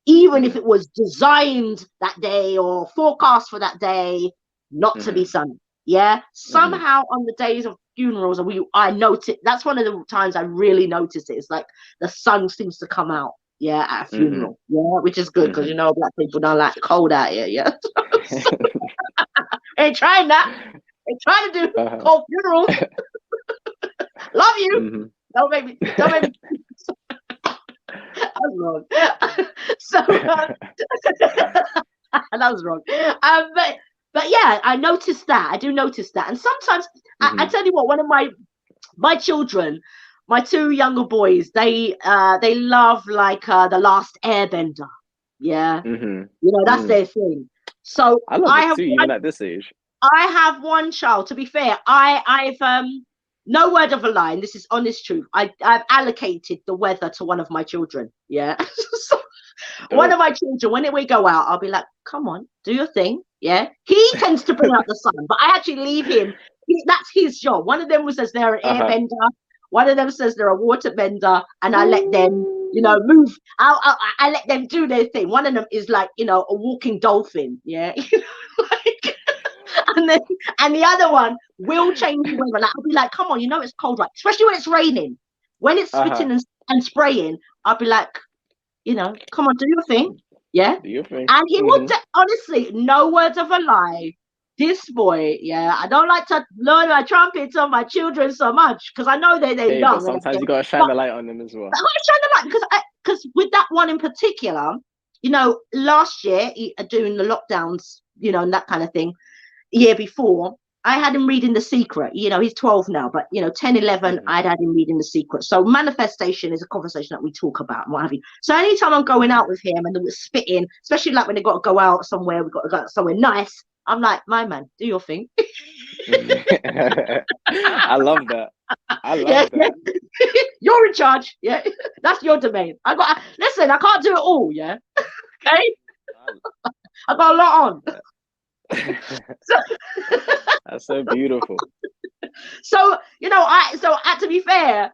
Speaker 2: Even if it was designed that day or forecast for that day, not to be sunny. Yeah. Somehow on the days of funerals, I notice that's one of the times I really notice it. It's like the sun seems to come out. Yeah, at a funeral. Yeah, which is good because black people don't like cold out here. Yeah. Ain't trying that. Ain't trying to do cold funerals. Love you. Don't make me. I was wrong. So that was wrong. But yeah, I noticed that. I do notice that, and sometimes I tell you what, one of my children, my two younger boys, they love like the Last Airbender. Yeah, that's their thing. So
Speaker 3: I love it too, even at this age.
Speaker 2: I have one child. To be fair, I've no word of a lie, and this is honest truth. I've allocated the weather to one of my children. Yeah. So one of my children, when we go out, I'll be like, come on, do your thing. Yeah. He tends to bring out the sun, but I actually leave him. That's his job. One of them says they're an airbender. One of them says they're a water bender, and I let them, move. I let them do their thing. One of them is like, a walking dolphin. Yeah. Like, and the other one will change the weather. Like, I'll be like, come on, it's cold, right? Especially when it's raining. When it's spitting and spraying, I'll be like, come on, do your thing. Yeah.
Speaker 3: Do your thing.
Speaker 2: And he would honestly, no words of a lie. This boy, yeah, I don't like to learn my trumpets on my children so much because I know they're young.
Speaker 3: But sometimes you gotta shine the light on them as well.
Speaker 2: I gotta shine the light because with that one in particular, last year doing the lockdowns, and that kind of thing, year before, I had him reading The Secret. He's 12 now, but 10, 11, I'd had him reading The Secret. So manifestation is a conversation that we talk about and what have you. So anytime I'm going out with him and we're spitting, especially like when they got to go out somewhere, we've got to go somewhere nice, I'm like, my man, do your thing.
Speaker 3: I love that. I love that.
Speaker 2: You're in charge. Yeah, that's your domain. Listen, I can't do it all. Yeah. Okay. I got a lot on.
Speaker 3: That's so beautiful.
Speaker 2: So to be fair,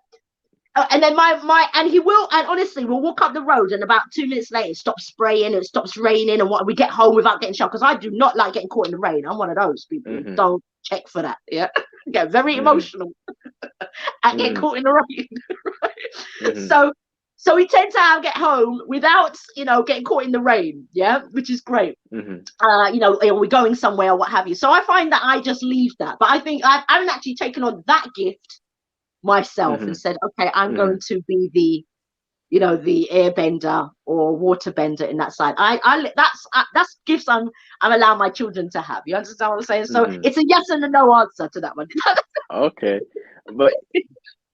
Speaker 2: and then and he will, and honestly, we'll walk up the road, and about 2 minutes later, it stops spraying, it stops raining, and we get home without getting showered because I do not like getting caught in the rain. I'm one of those people who don't check for that. Yeah, get very emotional and get caught in the rain. So we tend to get home without, getting caught in the rain. Yeah, which is great. We're going somewhere or what have you. So I find that I just leave that. But I think I haven't actually taken on that gift myself and said, okay, I'm going to be the airbender or water bender in that side. That's gifts I'm allowing my children to have. You understand what I'm saying? So it's a yes and a no answer to that one.
Speaker 3: Okay, but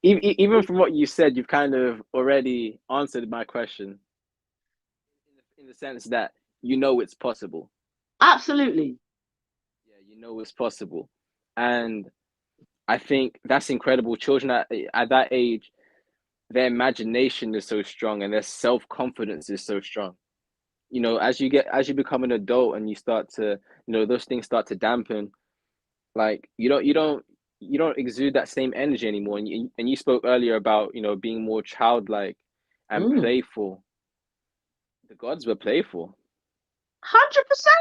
Speaker 3: even from what you said, you've kind of already answered my question in the sense that it's possible.
Speaker 2: Absolutely.
Speaker 3: Yeah, it's possible, and I think that's incredible. Children at that age, their imagination is so strong and their self-confidence is so strong. As you become an adult and you start to, those things start to dampen, like you don't exude that same energy anymore. And you spoke earlier about, being more childlike and playful. The gods were playful.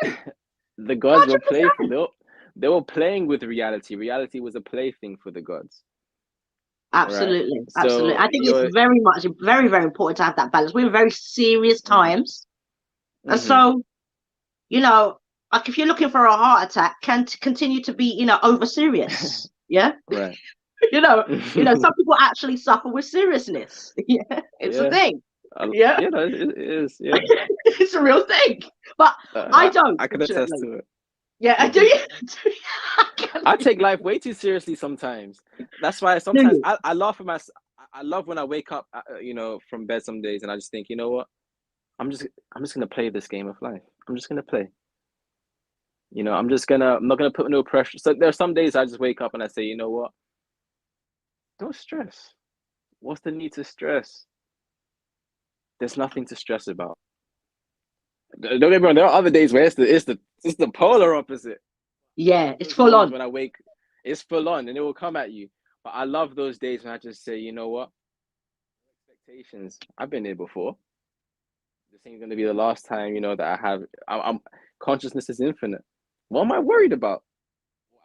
Speaker 2: 100%.
Speaker 3: The gods were playful. They were playing with reality. Reality was a plaything for the gods.
Speaker 2: Absolutely,
Speaker 3: Right?
Speaker 2: absolutely.
Speaker 3: So
Speaker 2: I think it's very much, very, very important to have that balance. We're in very serious times, and so, you know, like if you're looking for a heart attack, can continue to be, you know, over serious. Yeah,
Speaker 3: right.
Speaker 2: you know, some people actually suffer with seriousness. Yeah, it's a thing. Yeah,
Speaker 3: yeah, no, it is. Yeah,
Speaker 2: it's a real thing. But I don't.
Speaker 3: I can attest to it.
Speaker 2: Yeah, I do.
Speaker 3: I take life way too seriously sometimes. That's why sometimes I laugh at myself. I love when I wake up, you know, from bed some days, and I just think, you know what, I'm just gonna play this game of life. I'm just gonna play. You know, I'm not gonna put no pressure. So there are some days I just wake up and I say, you know what, don't stress. What's the need to stress? There's nothing to stress about. Don't get me wrong. There are other days where it's the polar opposite.
Speaker 2: Yeah, it's full on.
Speaker 3: When I wake, it's full on, and it will come at you. But I love those days when I just say, you know what, expectations. I've been there before. This ain't gonna be the last time, you know, that I have. I'm consciousness is infinite. What am I worried about?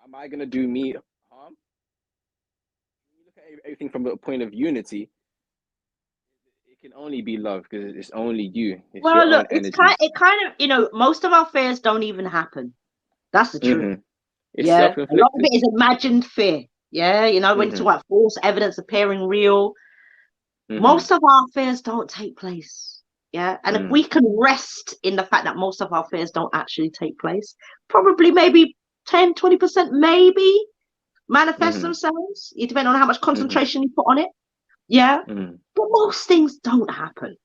Speaker 3: Am I gonna do me harm? When you look at everything from a point of unity, it can only be love because it's only you. It's
Speaker 2: Well,
Speaker 3: your
Speaker 2: look,
Speaker 3: own
Speaker 2: it
Speaker 3: energy.
Speaker 2: kind of, you know, most of our fears don't even happen. That's the truth.
Speaker 3: It's
Speaker 2: Yeah, a lot of
Speaker 3: self-inflicted.
Speaker 2: it is imagined fear. Yeah, you know, when you talk about false evidence appearing real, most of our fears don't take place. Yeah, and if we can rest in the fact that most of our fears don't actually take place, probably maybe 10-20% maybe manifest themselves. It depends on how much concentration you put on it. Yeah, but most things don't happen.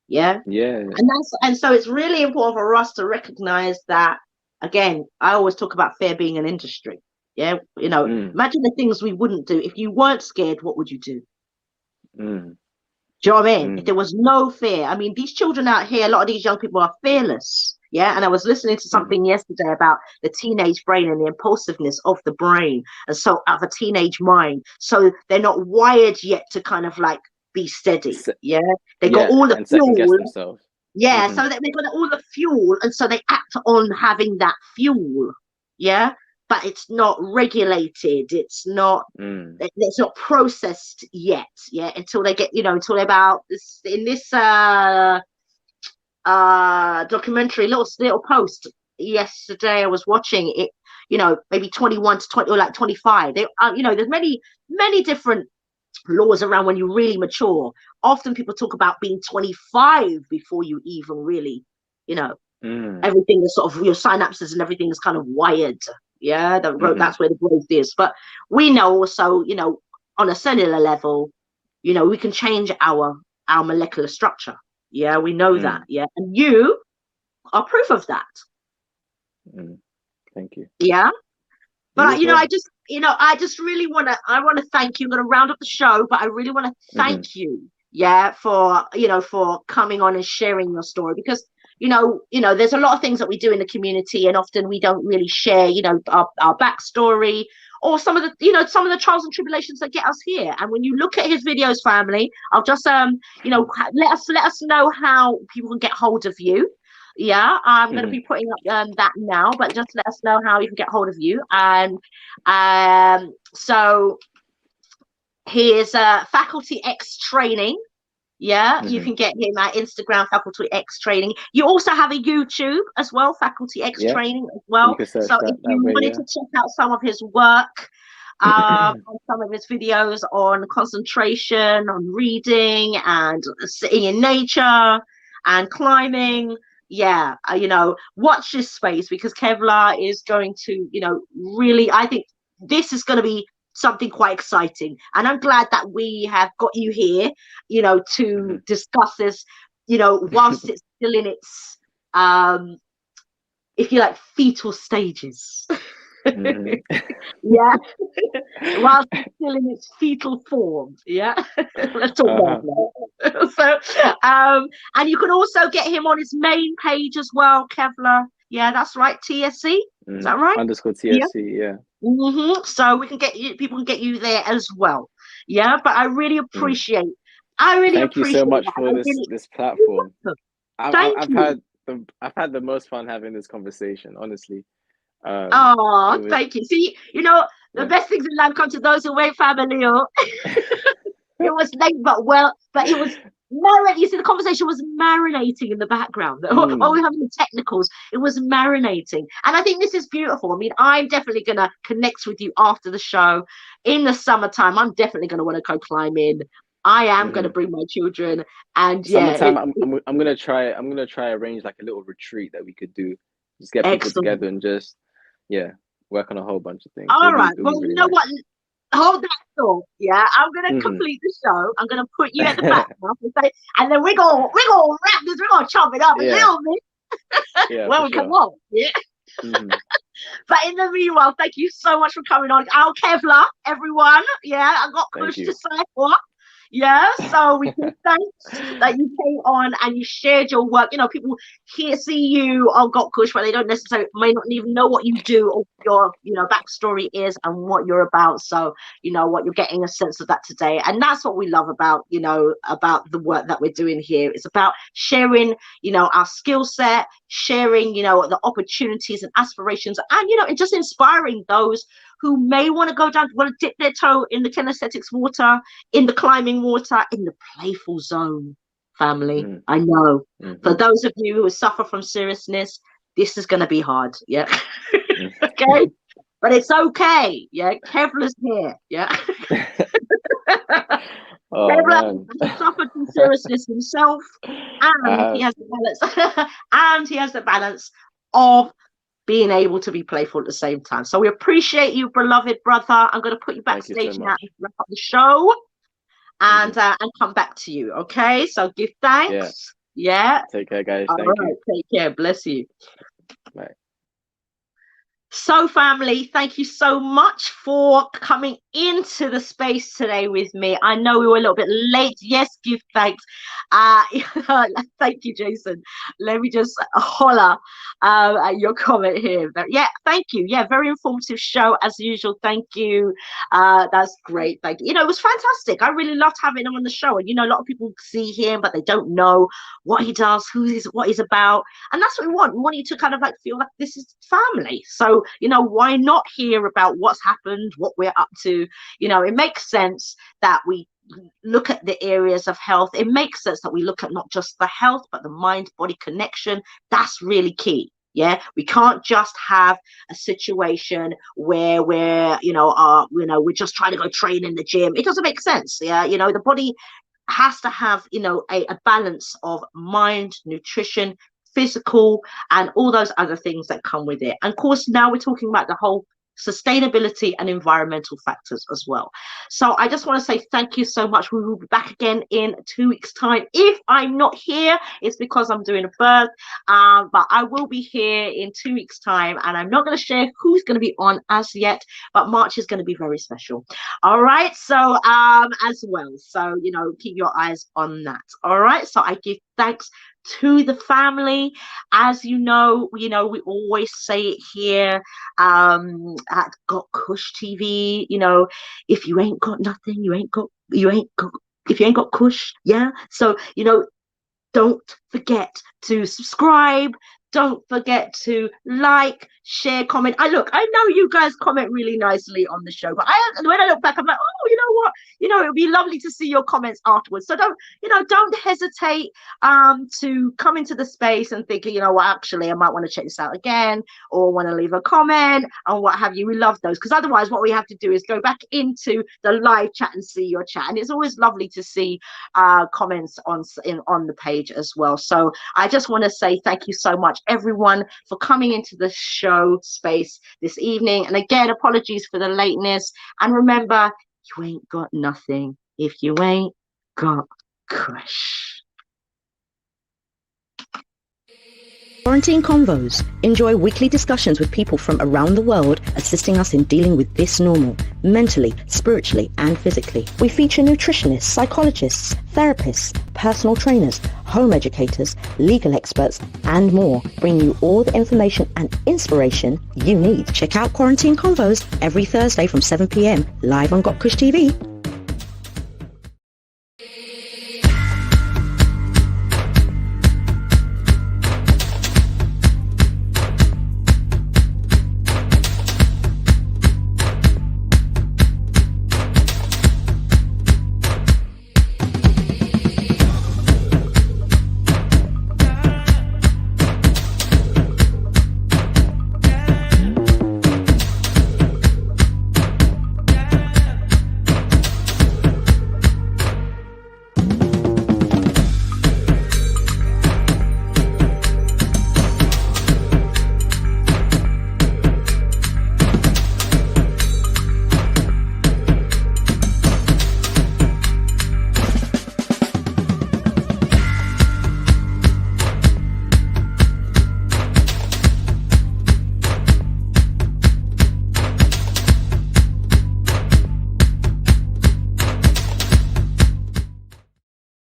Speaker 2: Yeah, and so it's really important for us to recognize that. Again, I always talk about fear being an industry. Yeah, you know, imagine the things we wouldn't do if you weren't scared. What would you do? Do you know what I mean? If there was no fear, I mean, these children out here, a lot of these young people are fearless. Yeah. And I was listening to something yesterday about the teenage brain and the impulsiveness of the brain. And so of a teenage mind. So they're not wired yet to kind of like be steady. Yeah. They got all the
Speaker 3: and
Speaker 2: fuel.
Speaker 3: second guess themselves.
Speaker 2: Yeah. So they got all the fuel. And so they act on having that fuel. Yeah. But it's not regulated. It's not processed yet. Yeah, until they get, you know, until they're about this in this documentary, little post yesterday. I was watching it. You know, maybe 21 to 20 or like 25. They, you know, there's many different laws around when you really mature. Often people talk about being 25 before you even really, you know, everything is sort of your synapses and everything is kind of wired. Yeah, that's where the growth is. But we know also, you know, on a cellular level, you know, we can change our molecular structure. Yeah, we know that. Yeah, and you are proof of that.
Speaker 3: Thank you.
Speaker 2: Yeah, but you know, I just really want to thank you. I'm going to round up the show, but I really want to thank you. Yeah, for coming on and sharing your story, because you know, there's a lot of things that we do in the community, and often we don't really share, you know, our backstory or some of the trials and tribulations that get us here. And when you look at his videos, family, I'll just you know, let us know how people can get hold of you. Yeah, I'm going to be putting up that now, but just let us know how you can get hold of you. And so here's Faculty X Training. Yeah, you can get him at Instagram, Faculty X Training. You also have a YouTube as well, Faculty X Training as well. So if you wanted to check out some of his work, on some of his videos on concentration, on reading, and sitting in nature, and climbing, yeah, you know, watch this space, because Kevlar is going to, you know, really, I think this is going to be something quite exciting, and I'm glad that we have got you here, you know, to discuss this, you know, whilst it's still in its if you like, fetal stages. Yeah, whilst it's still in its fetal form. Yeah, let's talk about that. So and you can also get him on his main page as well, Kevlar. Yeah, that's right, TSC, is that right?
Speaker 3: _TSC, yeah.
Speaker 2: So we can get you, people can get you there as well. Yeah, but I really appreciate. Thank
Speaker 3: you so much for this platform. I've I've had the most fun having this conversation, honestly.
Speaker 2: Oh,
Speaker 3: Was,
Speaker 2: thank you. See, the best things in life come to those who wait, family. Oh. It was late, but it was marinating. You see, the conversation was marinating in the background. While we were having the technicals, it was marinating. And I think this is beautiful. I mean, I'm definitely going to connect with you after the show in the summertime. I'm definitely going to want to go climb in. I am going to bring my children, and
Speaker 3: summertime. I'm gonna try arrange like a little retreat that we could do. Just get people together and just work on a whole bunch of things.
Speaker 2: All right. Well,
Speaker 3: really
Speaker 2: you know what? Hold that thought. Yeah, I'm gonna complete the show. I'm gonna put you at the back now, and then we're gonna wrap this. We're gonna chop it up a little bit. When we come on. Yeah. But in the meanwhile, thank you so much for coming on. Our Kevlar, everyone. Yeah, I got Kush to say what. Yeah, so we can thanks that you came on and you shared your work. People see you on GotKush, but they don't necessarily may not even know what you do or your backstory is and what you're about. So what you're getting a sense of that today, and that's what we love about about the work that we're doing here. It's about sharing our skill set, sharing the opportunities and aspirations, and just inspiring those who may want to go down, want to dip their toe in the kinesthetics water, in the climbing water, in the playful zone, family. I know. For those of you who suffer from seriousness, this is going to be hard. Yeah. Okay. But it's okay. Yeah. Kevlar's here. Yeah. Kevlar has suffered from seriousness himself, and he has the balance, and he has the balance of being able to be playful at the same time. So we appreciate you, beloved brother. I'm going to put you backstage now and wrap up the show and come back to you. Okay, so give thanks. Yeah.
Speaker 3: Take care, guys.
Speaker 2: All right. Take care. Bless you.
Speaker 3: Bye.
Speaker 2: So family, thank you so much for coming into the space today with me. I know we were a little bit late. Yes, give thanks. Thank you, Jason. Let me just holler at your comment here. But thank you. Very informative show as usual. Thank you. That's great. Thank you. It was fantastic. I really loved having him on the show. And a lot of people see him, but they don't know what he does, what he's about. And that's what we want. We want you to kind of feel like this is family. So why not hear about what's happened, what we're up to? It makes sense that we look at the areas of health. It makes sense that we look at not just the health, but the mind-body connection. That's really key. Yeah, we can't just have a situation where we're just trying to go train in the gym. It doesn't make sense. Yeah, the body has to have a balance of mind, nutrition, physical, and all those other things that come with it. And of course, now we're talking about the whole sustainability and environmental factors as well. So I just want to say thank you so much. We will be back again in 2 weeks' time. If I'm not here, it's because I'm doing a birth, but I will be here in 2 weeks' time, and I'm not going to share who's going to be on as yet, but March is going to be very special. All right, so as well, so keep your eyes on that. All right, so I give thanks to the family. As we always say it here at GotKushTV, if you ain't got nothing, if you ain't got Kush. Yeah, so don't forget to subscribe. Don't forget to like, share, comment. I know you guys comment really nicely on the show, but when I look back, I'm like, oh, you know what? It would be lovely to see your comments afterwards. So don't hesitate to come into the space and think, actually, I might want to check this out again, or want to leave a comment and what have you. We love those, because otherwise what we have to do is go back into the live chat and see your chat. And it's always lovely to see comments on the page as well. So I just want to say thank you so much, everyone, for coming into the show space this evening. And again, apologies for the lateness. And remember, you ain't got nothing if you ain't got Kush.
Speaker 1: Quarantine Convos. Enjoy weekly discussions with people from around the world, assisting us in dealing with this normal, mentally, spiritually, and physically. We feature nutritionists, psychologists, therapists, personal trainers, home educators, legal experts, and more, bringing you all the information and inspiration you need. Check out Quarantine Convos every Thursday from 7 p.m. live on GotKushTV.